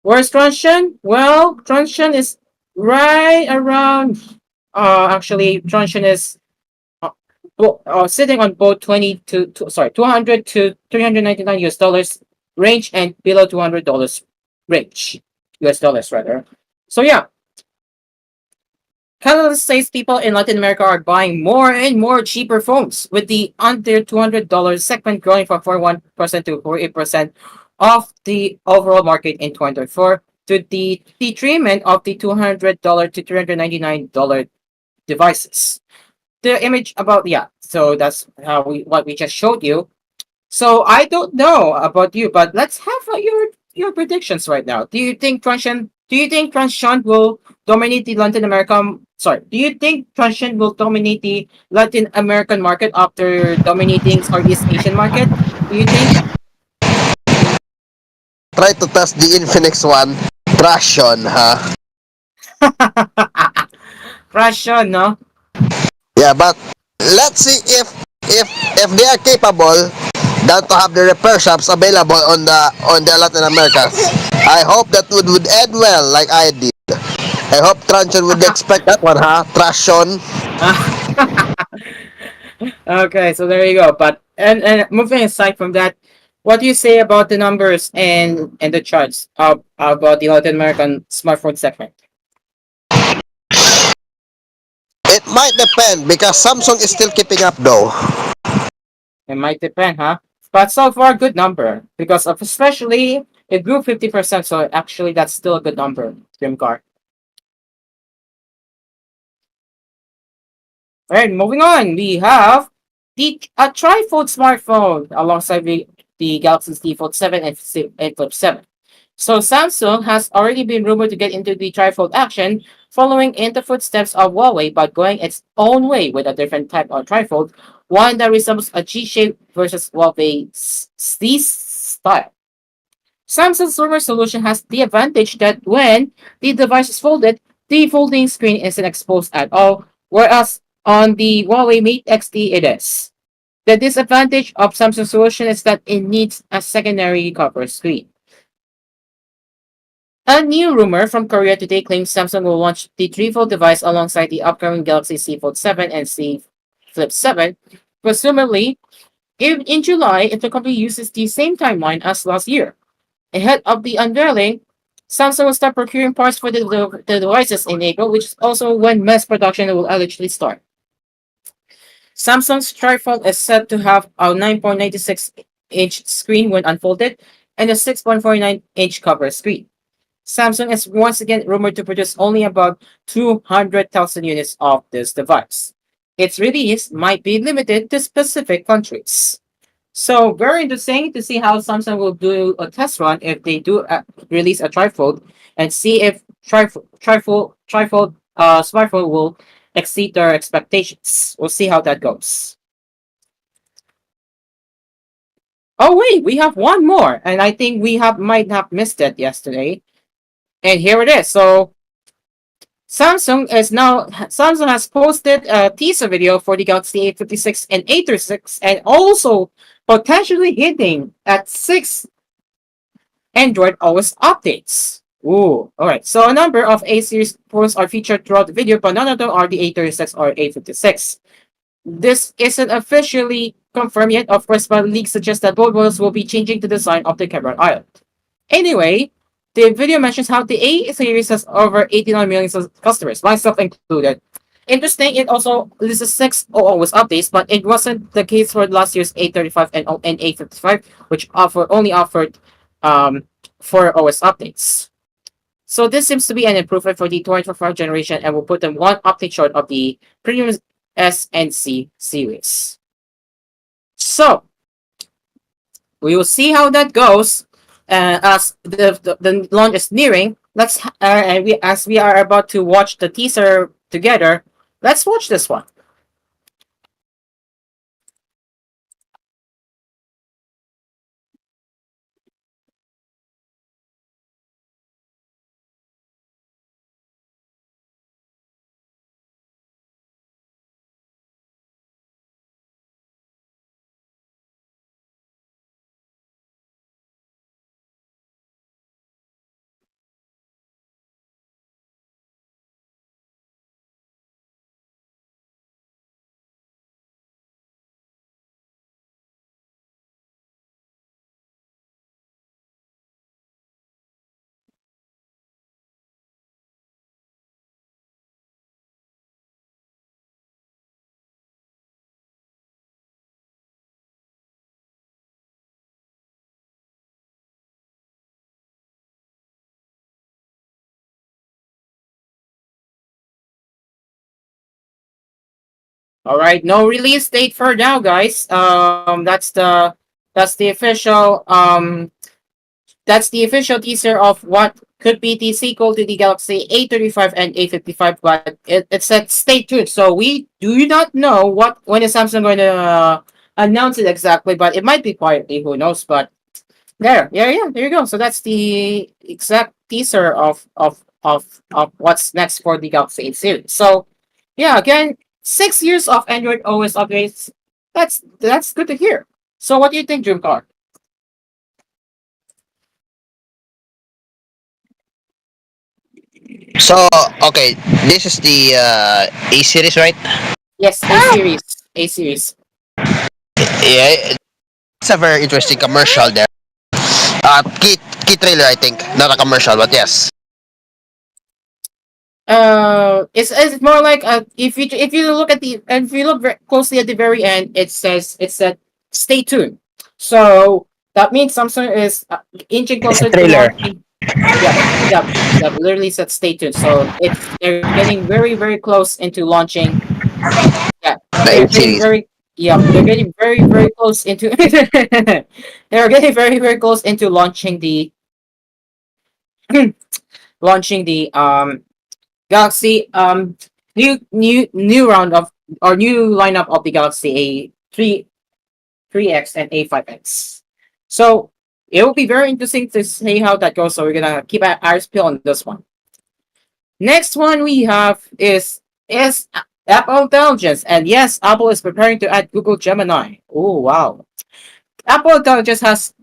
where's Transsion? Well, Transsion is right around. Actually, Transsion is sitting on both 200 to 399 US dollars range and below $200 range, US dollars rather. So yeah, Canada says people in Latin America are buying more and more cheaper phones, with the under $200 segment growing from 41% to 48% of the overall market in 2024, to the detriment of the $200 to $399 devices. The image about, yeah, so that's how what we just showed you. So I don't know about you, but let's have your predictions right now. Do you think Transsion will dominate the Latin American? Sorry, do you think Transsion will dominate the Latin American market after dominating Southeast Asian market? Do you think? Try to test the Infinix one. Traction, ha? Transsion, no? Yeah, but let's see if they are capable than to have the repair shops available on the Latin America. I hope that would end well like I did. I hope Transsion would expect that one, ha? Traction. Okay, so there you go. But and moving aside from that, what do you say about the numbers and the charts about the Latin American smartphone segment? It might depend because Samsung is still keeping up though. It might depend, huh? But so far, good number because of especially it grew 50%. So actually, that's still a good number, Dreamcar. All right, moving on. We have a trifold smartphone alongside the Galaxy Z Fold 7 and Flip 7. So Samsung has already been rumored to get into the trifold action, following in the footsteps of Huawei, but going its own way with a different type of trifold, one that resembles a G-shape versus Huawei's Z style. Samsung's rumor solution has the advantage that when the device is folded, the folding screen isn't exposed at all, whereas on the Huawei Mate XT it is. The disadvantage of Samsung's solution is that it needs a secondary cover screen. A new rumor from Korea today claims Samsung will launch the trifold device alongside the upcoming Galaxy Z Fold 7 and Z Flip 7, presumably in July if the company uses the same timeline as last year. Ahead of the unveiling, Samsung will start procuring parts for the devices in April, which is also when mass production will allegedly start. Samsung's trifold is set to have a 9.96-inch screen when unfolded and a 6.49-inch cover screen. Samsung is once again rumored to produce only about 200,000 units of this device. Its release might be limited to specific countries. So very interesting to see how Samsung will do a test run if they do release a trifold and see if trifold smartphone will exceed their expectations. We'll see how that goes. Oh wait, we have one more, and I think we might have missed it yesterday. And here it is. So Samsung has posted a teaser video for the Galaxy A56 and A36 and also potentially hinting at 6 Android OS updates. Ooh, alright. So a number of A-series phones are featured throughout the video, but none of them are the A36 or A56. This isn't officially confirmed yet, of course, but leaks suggest that both models will be changing the design of the camera island. Anyway, The video mentions how the A series has over 89 million customers, myself included. Interesting, it also lists 6 OS updates, but it wasn't the case for last year's A35 and A55, which only offered 4 OS updates. So this seems to be an improvement for the 2025 generation and will put them one update short of the premium S and C series. So we will see how that goes as the launch is nearing. Let's and we as we are about to watch the teaser together. Let's watch this one. All right, no release date for now, guys. That's the official teaser of what could be the sequel to the Galaxy A35 and A55. But it said stay tuned, so we do not know when is Samsung going to announce it exactly. But it might be quietly, who knows? But there you go. So that's the exact teaser of what's next for the Galaxy 8 series. So yeah, again, 6 years of Android OS upgrades. That's good to hear. So what do you think, Dreamcar? So, okay, this is the A series, right? Yes, A series. A series. Yeah, it's a very interesting commercial there. Key trailer, I think, not a commercial, but yes. It's more like if you look at the and if you look very closely at the very end, it said stay tuned. So that means Samsung is inching closer to Trailer. launching. Yeah. Literally said stay tuned. So they're getting very close into launching. Yeah, The they're 8 getting series. very they're getting very close into they're getting very close into launching the launching the Galaxy new round of or new lineup of the Galaxy A3X and A5X. So it will be very interesting to see how that goes. So we're gonna keep our eyes peeled on this one. Next one we have is Apple Intelligence, and yes, Apple is preparing to add Google Gemini. Oh wow! Apple Intelligence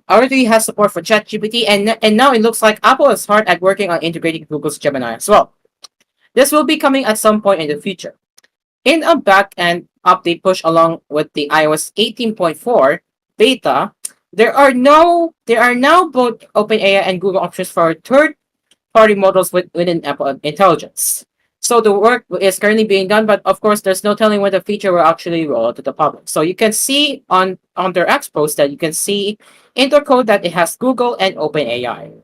already has support for ChatGPT, and now it looks like Apple is hard at working on integrating Google's Gemini as well. This will be coming at some point in the future. In a back-end update push along with the iOS 18.4 beta, there are now both OpenAI and Google options for third-party models within Apple Intelligence. So the work is currently being done, but of course, there's no telling when the feature will actually roll out to the public. So you can see on their X post that you can see in their code that it has Google and OpenAI.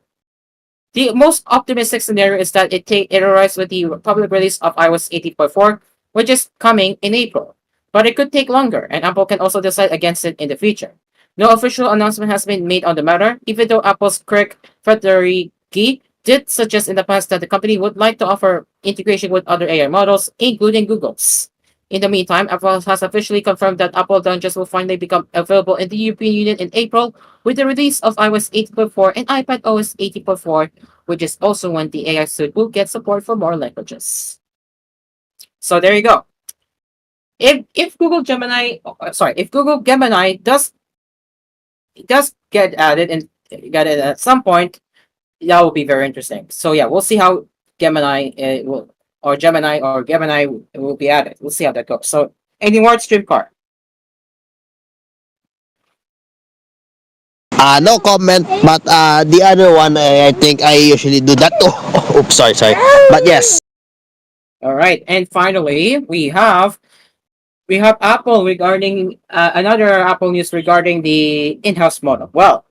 The most optimistic scenario is that it arrives with the public release of iOS 18.4, which is coming in April. But it could take longer, and Apple can also decide against it in the future. No official announcement has been made on the matter, even though Apple's Craig Federighi did suggest in the past that the company would like to offer integration with other AI models, including Google's. In the meantime, Apple has officially confirmed that Apple Intelligence will finally become available in the European Union in April with the release of iOS 18.4 and iPad OS 18.4, which is also when the AI suite will get support for more languages. So there you go. If Google Gemini, if Google Gemini does get added and get it at some point, that will be very interesting. So yeah, we'll see how Gemini will be added. We'll see how that goes. So any more stream car? No comment, but the other one, I think I usually do that too. Oops, sorry. But yes. All right, and finally, we have Apple regarding another Apple news regarding the in-house modem. Well,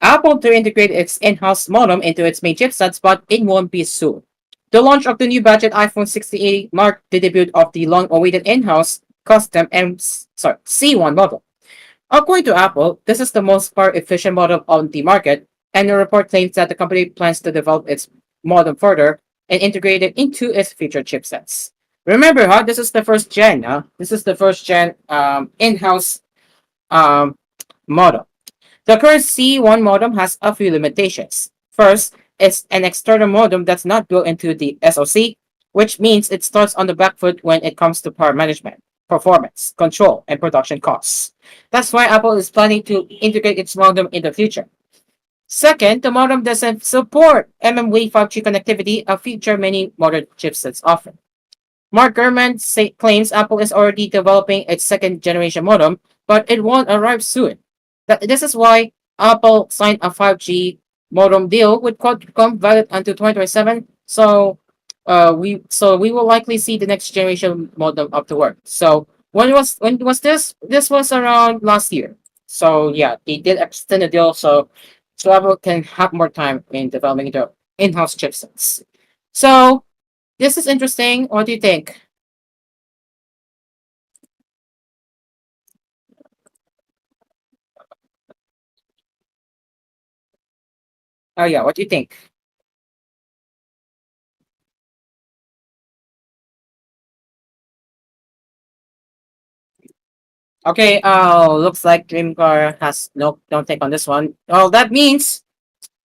Apple to integrate its in-house modem into its main chipsets, but it won't be soon. The launch of the new budget iPhone 68 marked the debut of the long-awaited in-house custom C1 model. According to Apple, this is the most power-efficient modem on the market, and the report claims that the company plans to develop its modem further and integrate it into its future chipsets. Remember, this is the first gen. This is the first gen in-house um, modem. The current C1 modem has a few limitations. First, it's an external modem that's not built into the SoC, which means it starts on the back foot when it comes to power management, performance, control, and production costs. That's why Apple is planning to integrate its modem in the future. Second, the modem doesn't support mmWave 5G connectivity, a feature many modern chipsets offer. Mark Gurman claims Apple is already developing its second generation modem, but it won't arrive soon. This is why Apple signed a 5G modem deal with Qualcomm valid until 2027. So we will likely see the next generation modem up to work. So when was this? This was around last year. So yeah, they did extend the deal so Apple can have more time in developing the in-house chipsets. So this is interesting. What do you think? Oh yeah, what do you think? Okay, looks like Dreamcar has no take on this one. Well, that means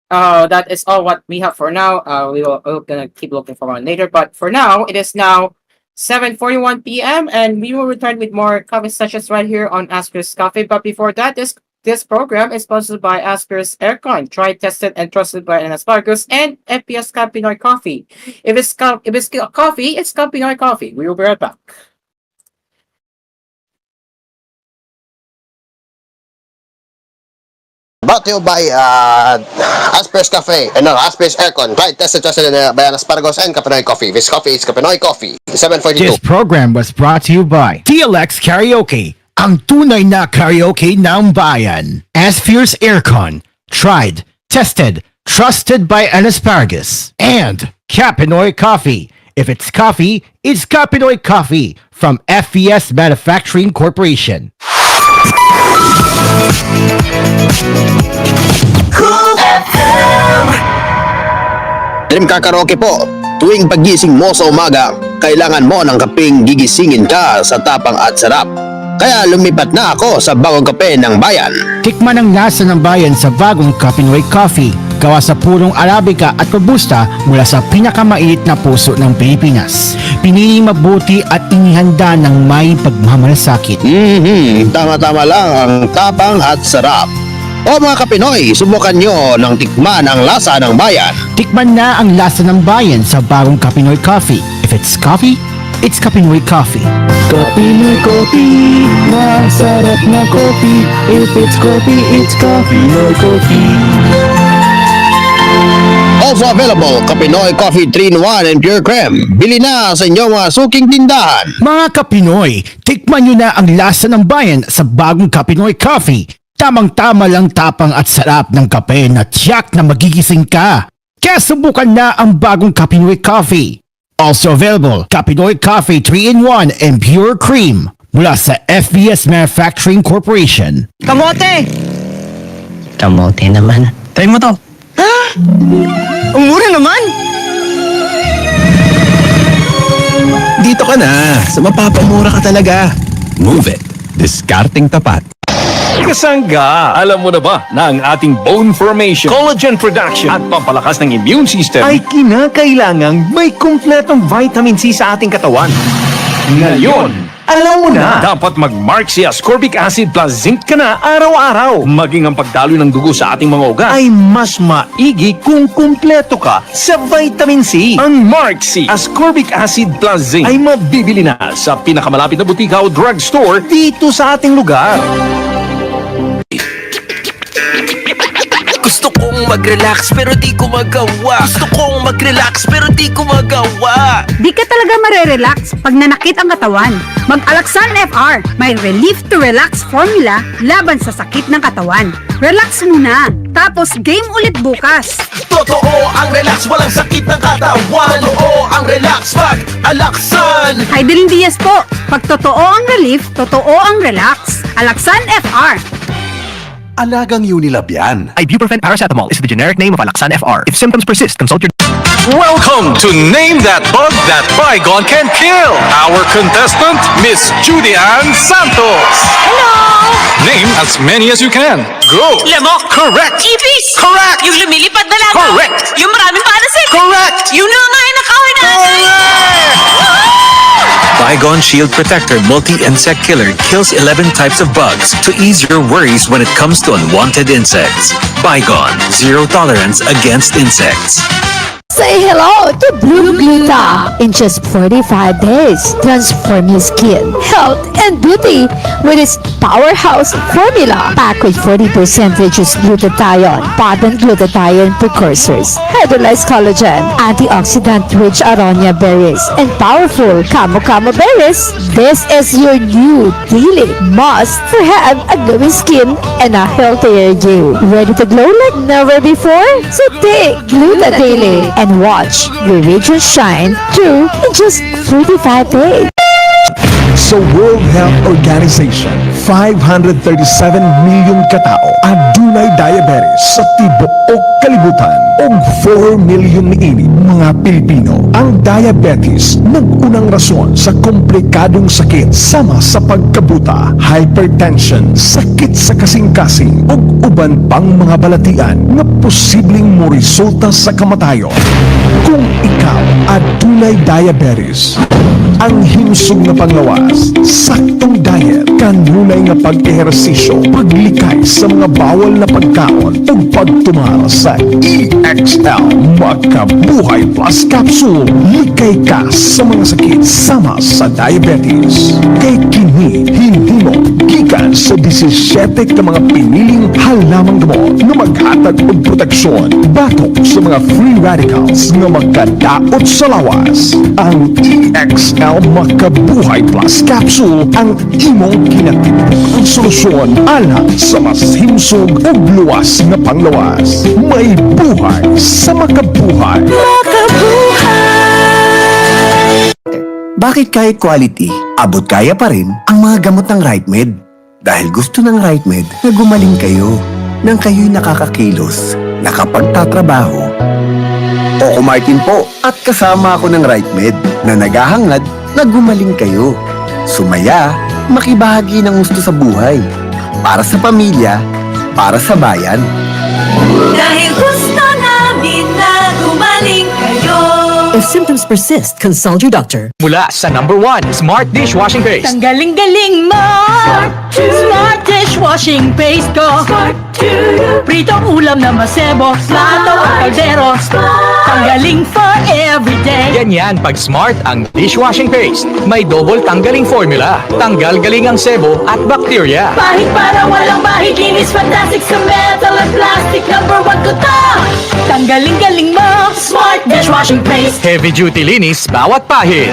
that is all what we have for now. We're gonna keep looking for one later, but for now, it is now 7:41 p.m. and we will return with more coffee sessions right here on Asphere's Coffee. But before that, this program is sponsored by Asphere's Aircon, tried, tested, and trusted by an Asparagus and FPS Pinoy Coffee. If it's coffee, it's Pinoy Coffee. We will be right back. Brought to you by Asphere's Cafe, Asphere's Aircon, tried, tested, trusted by an Asparagus and Kapinoy Coffee. This coffee is Kapinoy Coffee, 742. This program was brought to you by TLX Karaoke, ang tunay na karaoke ng bayan. Asphere's Aircon, tried, tested, trusted by an Asparagus. And Kapinoy Coffee. If it's coffee, it's Kapinoy Coffee from FES Manufacturing Corporation. Cool FM! Dreamcar Karaoke po. Tuwing pagising mo sa umaga, kailangan mo ng kapeng gigisingin ka sa tapang at sarap. Kaya lumipat na ako sa bagong kape ng bayan. Tikman ang lasa ng bayan sa bagong Kapinoy Coffee. Gawa sa purong Arabica at Robusta mula sa pinakamainit na puso ng Pilipinas. Piniling mabuti at inihanda ng may pagmamalasakit. Tama-tama lang ang tapang at sarap. O mga Kapinoy, subukan nyo ng tikman ang lasa ng bayan. Tikman na ang lasa ng bayan sa bagong Kapinoy Coffee. If it's coffee, it's Kapinoy Coffee. Kapinoy Coffee, masarap na coffee. If it's coffee, it's Kapinoy Coffee. Also available, Kapinoy Coffee 3-in-1 and Pure Creme. Bili na sa inyong mga suking tindahan. Mga Kapinoy, tikman nyo na ang lasa ng bayan sa bagong Kapinoy Coffee. Tamang-tama lang tapang at sarap ng kape na tiyak na magigising ka. Kaya subukan na ang bagong Kapinoy Coffee. Also available, Kapinoy Coffee 3-in-1 and Pure Cream mula sa FBS Manufacturing Corporation. Kamote! Kamote naman. Try mo to. Ha? Ang mura naman! Dito ka na. Sa mapapamura ka talaga. Move it. Discarding tapat. Kasangga, alam mo na ba na ang ating bone formation, collagen production at pampalakas ng immune system ay kinakailangang may kumpletong vitamin C sa ating katawan. Ngayon, alam mo na, dapat mag-mark si ascorbic acid plus zinc ka na araw-araw. Maging ang pagdaloy ng dugo sa ating mga ugat ay mas maigi kung kumpleto ka sa vitamin C. Ang Mark C ascorbic acid plus zinc ay mabibili na sa pinakamalapit na butika o drugstore dito sa ating lugar. Gusto kong mag-relax pero di ko magawa. Gusto kong mag-relax pero di ko magawa. Di ka talaga marerelax pag nanakit ang katawan. Mag-Alaxan FR, may relief to relax formula laban sa sakit ng katawan. Relax muna, tapos game ulit bukas. Totoo ang relax, walang sakit ng katawan. Totoo ang relax pag Alaxan. Heidelin Diaz po, pag totoo ang relief, totoo ang relax. Alaxan FR. Alagang Unilab yan. Ibuprofen paracetamol is the generic name of Alaxan FR. If symptoms persist, consult your... Welcome to Name That Bug That Bygone Can Kill. Our contestant, Miss Judian Santos. Hello! Name as many as you can. Go! Lamok! Correct! Ipis! Correct! Yung lumilipad na langaw! Correct! Yung maraming parasit! Correct! Yung nga yung nakahoy natin! Bygone Shield Protector Multi-Insect Killer kills 11 types of bugs to ease your worries when it comes to unwanted insects. Bygone, zero tolerance against insects. Say hello to Blue Gluta. In just 45 days, transform your skin, health, and beauty with its powerhouse formula. Packed with 40% reduced glutathione, potent glutathione precursors, hydrolyzed collagen, antioxidant-rich aronia berries, and powerful camu-camu berries. This is your new daily must for have a glowing skin and a healthier you. Ready to glow like never before? So take Gluta Daily and watch your radiance shine through in just 45 days. Sa World Health Organization, 537 milyon katao adunay diabetes sa tibuok kalibutan ug 4 milyon niini mga Pilipino. Ang diabetes nag-unang rason sa komplikadong sakit sama sa pagkabuta, hypertension, sakit sa kasing-kasing ug uban pang mga balatian nga posibleng moresulta sa kamatayon. Kung ikaw adunay diabetes, ang himsog na panglawas, saktong diet, kanunay nga pag-ehersisyo, paglikay sa mga bawal na pagkaon, ug pagtumara sa EXL Makabuhay Plus Capsule. Likay ka sa mga sakit sama sa diabetes. Kay kini hindi mo gikan sa 17 ka mga piniling halamang gamot na maghatag og proteksyon batok sa mga free radicals nga magkadaot sa lawas. Ang EXL Makabuhay Plus Capsule ang imong kinatibuk ang solusyon alang sa mas himsog ug luwas nga panglawas. May buhay sa makabuhay. Bakit kahit quality, abot kaya pa rin ang mga gamot ng RightMed? Dahil gusto ng RightMed na gumaling kayo nang kayo'y nakakakilos, nakapagtatrabaho. Ako Martin po at kasama ako ng RightMed na naghahangad na gumaling kayo. Sumaya, makibahagi ng gusto sa buhay. Para sa pamilya, para sa bayan. Dahil gusto namin na gumaling kayo. If symptoms persist, consult your doctor. Mula sa #1 Smart Dishwashing Paste. Ang galing-galing mo! Smart dishwashing paste ko! Pritong ulam na masebo, plato at kaldero. Tanggaling for everyday. Ganyan pag Smart ang dishwashing paste. May double tanggaling formula. Tanggal galing ang sebo at bakterya. Pahit para walang bahid, linis fantastic sa metal at plastic. #1 ko to! Tanggaling-galing mo! Smart dishwashing paste. Heavy duty linis bawat pahid.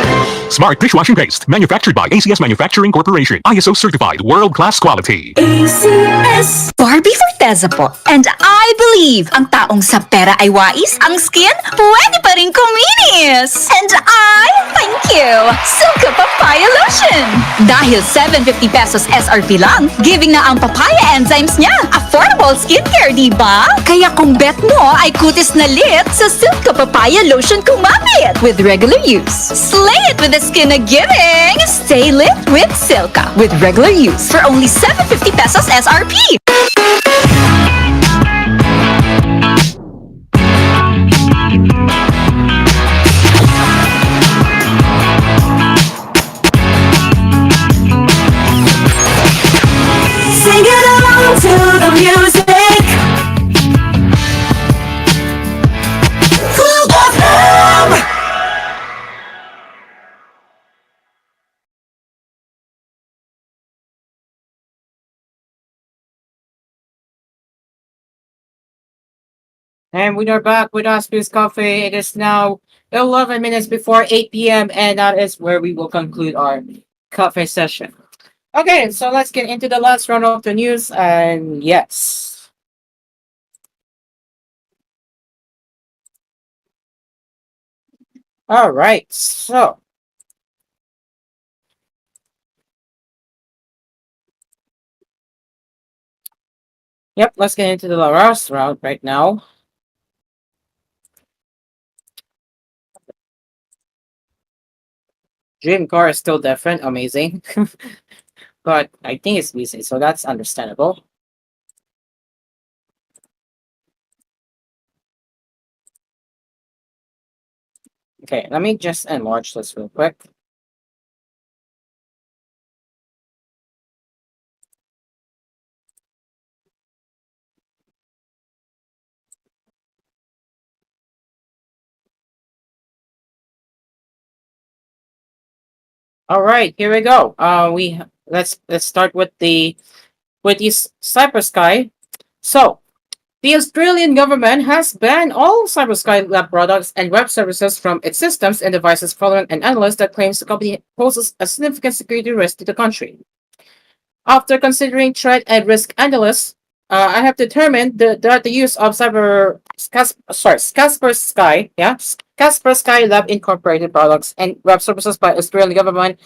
Smart Dishwashing Paste, manufactured by ACS Manufacturing Corporation. ISO certified, world-class quality. ACS. Barbie Forteza po. And I believe ang taong sa pera ay wais, ang skin pwede pa rin kuminis. And I thank you, Silka Papaya Lotion. Dahil 750 pesos SRP lang, giving na ang papaya enzymes niya. Affordable skincare, di ba? Kaya kung bet mo ay kutis na lit, sa Silka Papaya Lotion kumapit. With regular use, slay it with the skin na giving. Stay lit with Silka. With regular use for only 750 pesos SRP. Sing it along to the music. And we are back with Aspie's Cafe. It is now 11 minutes before 8 p.m. and that is where we will conclude our cafe session. Okay, so let's get into the last round of the news. And yes. All right, so yep, let's get into the last round right now. Dream car is still different, amazing. But I think it's busy, so that's understandable. Okay, let me just enlarge this real quick. All right, here we go. We let's start with the Cyber Sky. So the Australian government has banned all Cyber Sky Lab products and web services from its systems and devices following an analyst that claims the company poses a significant security risk to the country. After considering threat and risk analysis, I have determined that the use of Casper Sky, yeah, Casper Sky Lab Incorporated products and web services by Australian government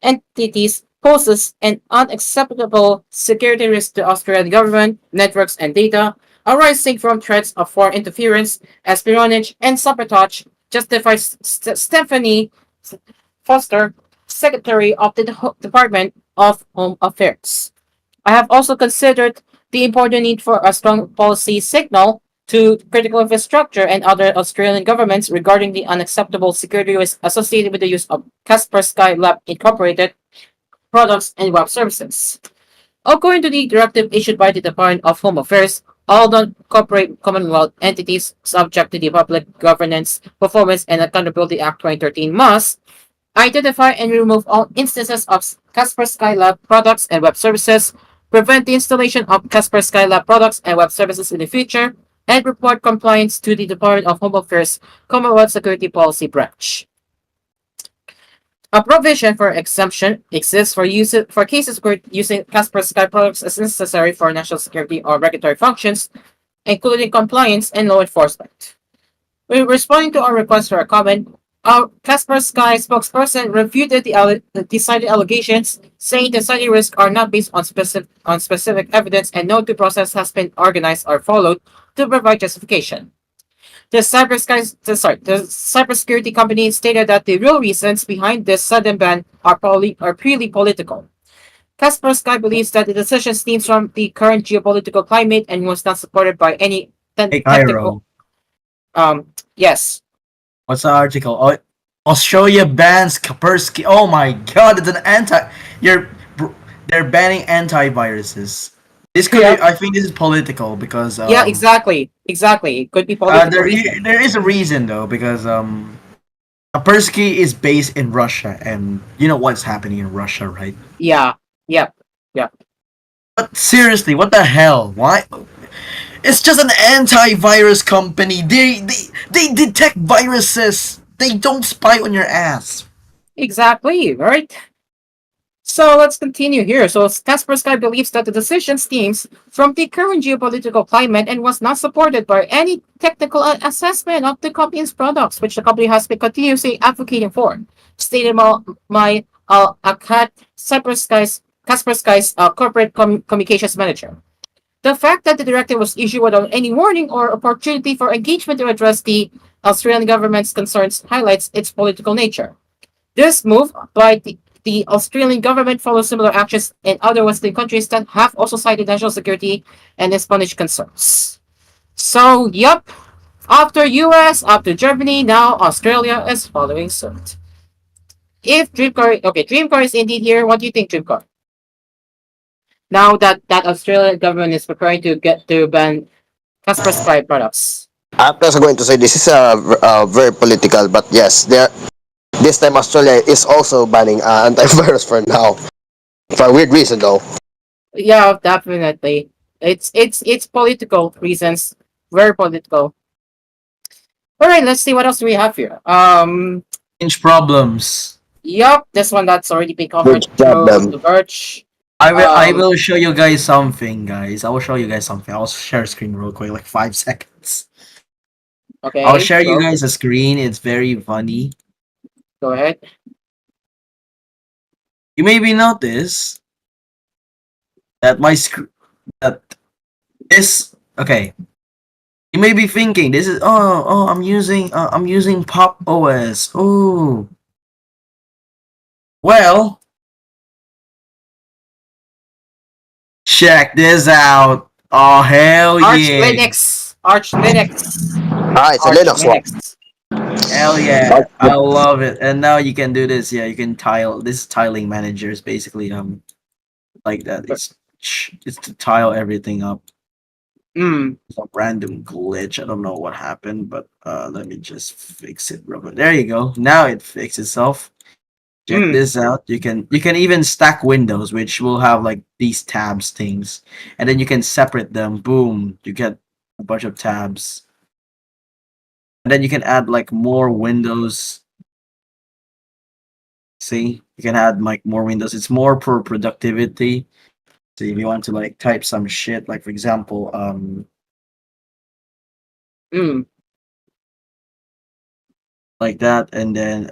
entities poses an unacceptable security risk to Australian government networks and data arising from threats of foreign interference, espionage, and sabotage, justifies Stephanie Foster, Secretary of the Department of Home Affairs. I have also considered the important need for a strong policy signal to critical infrastructure and other Australian governments regarding the unacceptable security risks associated with the use of Casper Sky Lab Incorporated products and web services. According to the directive issued by the Department of Home Affairs, all non-corporate Commonwealth entities subject to the Public Governance, Performance and Accountability Act 2013 must identify and remove all instances of Casper Skylab products and web services, prevent the installation of Casper Skylab products and web services in the future, and report compliance to the Department of Home Affairs Commonwealth Security Policy Branch. A provision for exemption exists for cases where using Casper Sky products is necessary for national security or regulatory functions, including compliance and law enforcement. When responding to our request for a comment, our Casper Sky spokesperson refuted the cited allegations, saying the cited risks are not based on specific evidence and no due process has been organized or followed to provide justification. The cybersecurity company stated that the real reasons behind this sudden ban are purely political. Casper Sky believes that the decision stems from the current geopolitical climate and was not supported by any Hey, technical. Cairo. Yes. What's the article? Oh, Australia bans Kaspersky. Oh my god, it's an anti. You're they're banning antiviruses. This could Yeah. be. I think this is political because Yeah, exactly. Exactly. It could be political reason. there is a reason though because Kaspersky is based in Russia and you know what's happening in Russia, right? Yeah. Yep. Yep. But seriously, what the hell? Why? It's just an antivirus company. They detect viruses. They don't spy on your ass. Exactly. Right. So let's continue here. So Kaspersky believes that the decision stems from the current geopolitical climate and was not supported by any technical assessment of the company's products, which the company has been continuously advocating for. Stated my Akat Kaspersky's corporate communications manager. The fact that the directive was issued without any warning or opportunity for engagement to address the Australian government's concerns highlights its political nature. This move by the Australian government follows similar actions in other Western countries that have also cited national security and espionage concerns. So, yep, after US, after Germany, now Australia is following suit. If Dreamcar is indeed here, what do you think, Dreamcar? Now that Australian government is preparing to get to ban Kaspersky products. I'm also going to say this is very political, but yes, this time Australia is also banning antivirus for now. For a weird reason though. Yeah, definitely. It's political reasons. Very political. All right, let's see what else we have here. Change problems. Yup, this one that's already been covered Which through problem? the Birch. I will show you guys something, guys. I will show you guys something. I'll share screen real quick, like 5 seconds. I'll Okay, share you go guys a screen. It's very funny. go ahead. You maybe notice that my screen that this okay. You may be thinking this is I'm using Pop OS. Oh well, check this out. Oh hell Arch yeah. Linux. Arch Linux. Ah, it's a Arch Linux one. Linux. Hell yeah. I love it. And now you can do this. Yeah, you can tile this tiling manager is basically like that. It's to tile everything up. Mm. It's a random glitch. I don't know what happened, but let me just fix it real quick. There you go. Now it fixed itself. Check this out. You can even stack windows, which will have like these tabs things, and then you can separate them. Boom, you get a bunch of tabs, and then you can add like more windows. See, you can add like more windows. It's more for productivity. So if you want to like type some shit, like for example, Mm. like that, and then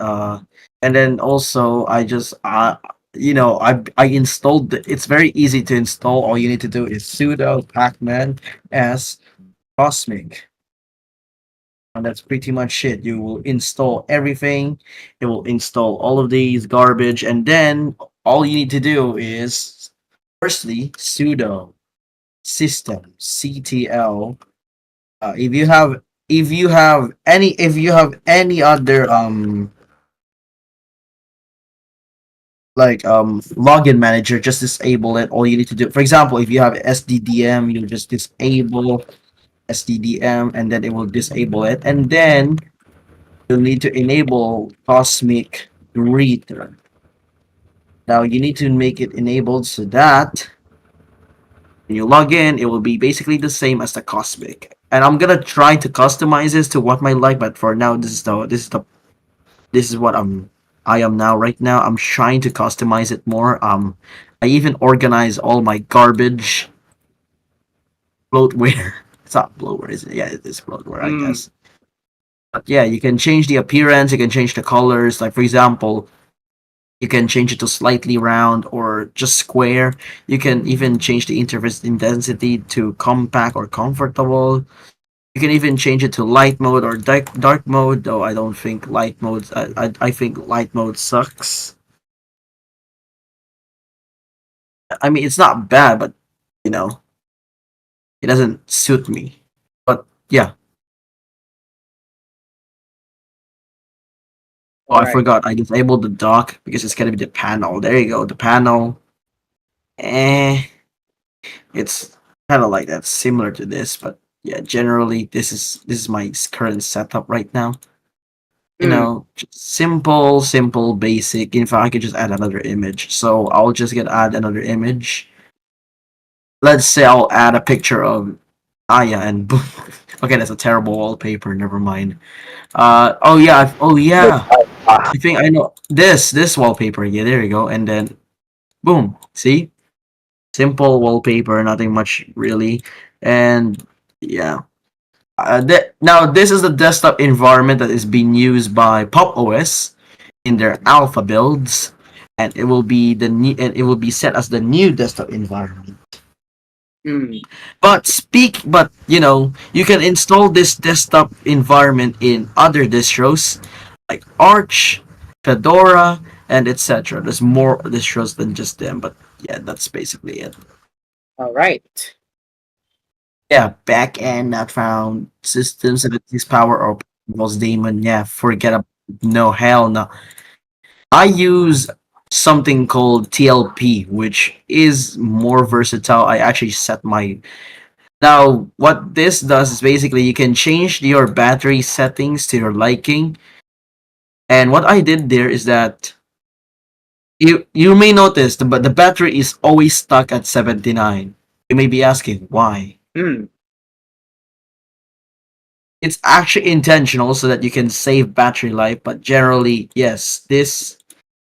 also I just I installed it's very easy to install. All you need to do is sudo pacman s cosmic, and that's pretty much it. You will install everything. It will install all of these garbage, and then all you need to do is firstly sudo systemctl. If you have any other login manager, just disable it. All you need to do, for example, if you have sddm, you just disable sddm, and then it will disable it, and then you'll need to enable cosmic reader. Now you need to make it enabled so that when you log in, it will be basically the same as the cosmic. And I'm gonna try to customize this to what my like, but for now this is what I am now. Right now I'm trying to customize it more. I even organize all my garbage bloatware. It's not bloatware, is it? Yeah, it is bloatware, I guess. But yeah, you can change the appearance, you can change the colors. Like for example, you can change it to slightly round or just square. You can even change the interface intensity to compact or comfortable. You can even change it to light mode or dark mode, though I don't think light mode. I think light mode sucks. I mean, it's not bad, but you know, it doesn't suit me. But yeah. Oh, I Alright. forgot. I disabled the dock because it's gonna be the panel. There you go. The panel. Eh, it's kind of like that, similar to this, but yeah. Generally, this is my current setup right now. You know, just simple, basic. In fact, I could just add another image. So I'll just add another image. Let's say I'll add a picture of Aya and boom. Okay, that's a terrible wallpaper. Never mind. Oh yeah. I think I know this wallpaper. Yeah, there you go. And then boom. See, simple wallpaper. Nothing much really. And yeah. Now this is the desktop environment that is being used by Pop OS in their alpha builds, and it will be set as the new desktop environment. But you can install this desktop environment in other distros like Arch, Fedora, and etc. There's more distros than just them, but yeah, that's basically it. Alright. Yeah, back end not found. Systems of its power or was daemon. Yeah, forget about no hell no. I use something called TLP, which is more versatile. I actually set my now what this does is basically you can change your battery settings to your liking. And what I did there is that you may notice the battery is always stuck at 79. You may be asking why. it's actually intentional so that you can save battery life, but generally, yes, this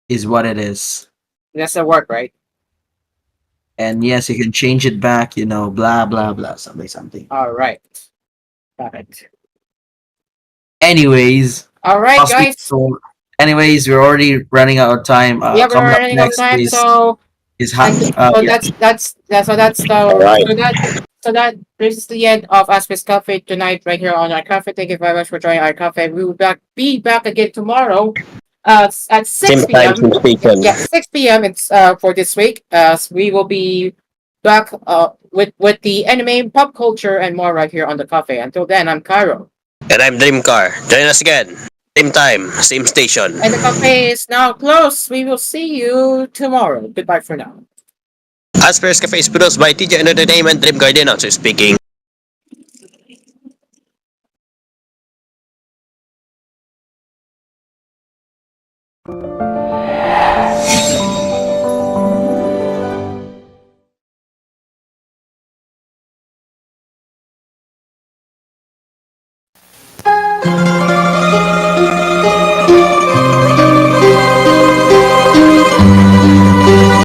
is what it is. That's the work, right? And yes, you can change it back, blah blah blah, something. All right. Got it. Anyways, All right, guys. anyways, we're already running out of time. Yeah, we're Coming up running out of next time, is so so yeah. that's the right. so that this is the end of Aspie's Cafe tonight, right here on our cafe. Thank you very much for joining our cafe. We will be back again tomorrow, at Same 6 time, p.m. same station. Yeah, 6 p.m. It's for this week. We will be back with the anime, pop culture, and more right here on the cafe. Until then, I'm Cairo. And I'm Dreamcar. Join us again. Same time, same station. And the cafe is now closed. We will see you tomorrow. Goodbye for now. Asphere's Cafe is produced by TJ Entertainment, Dreamcar Announcer speaking.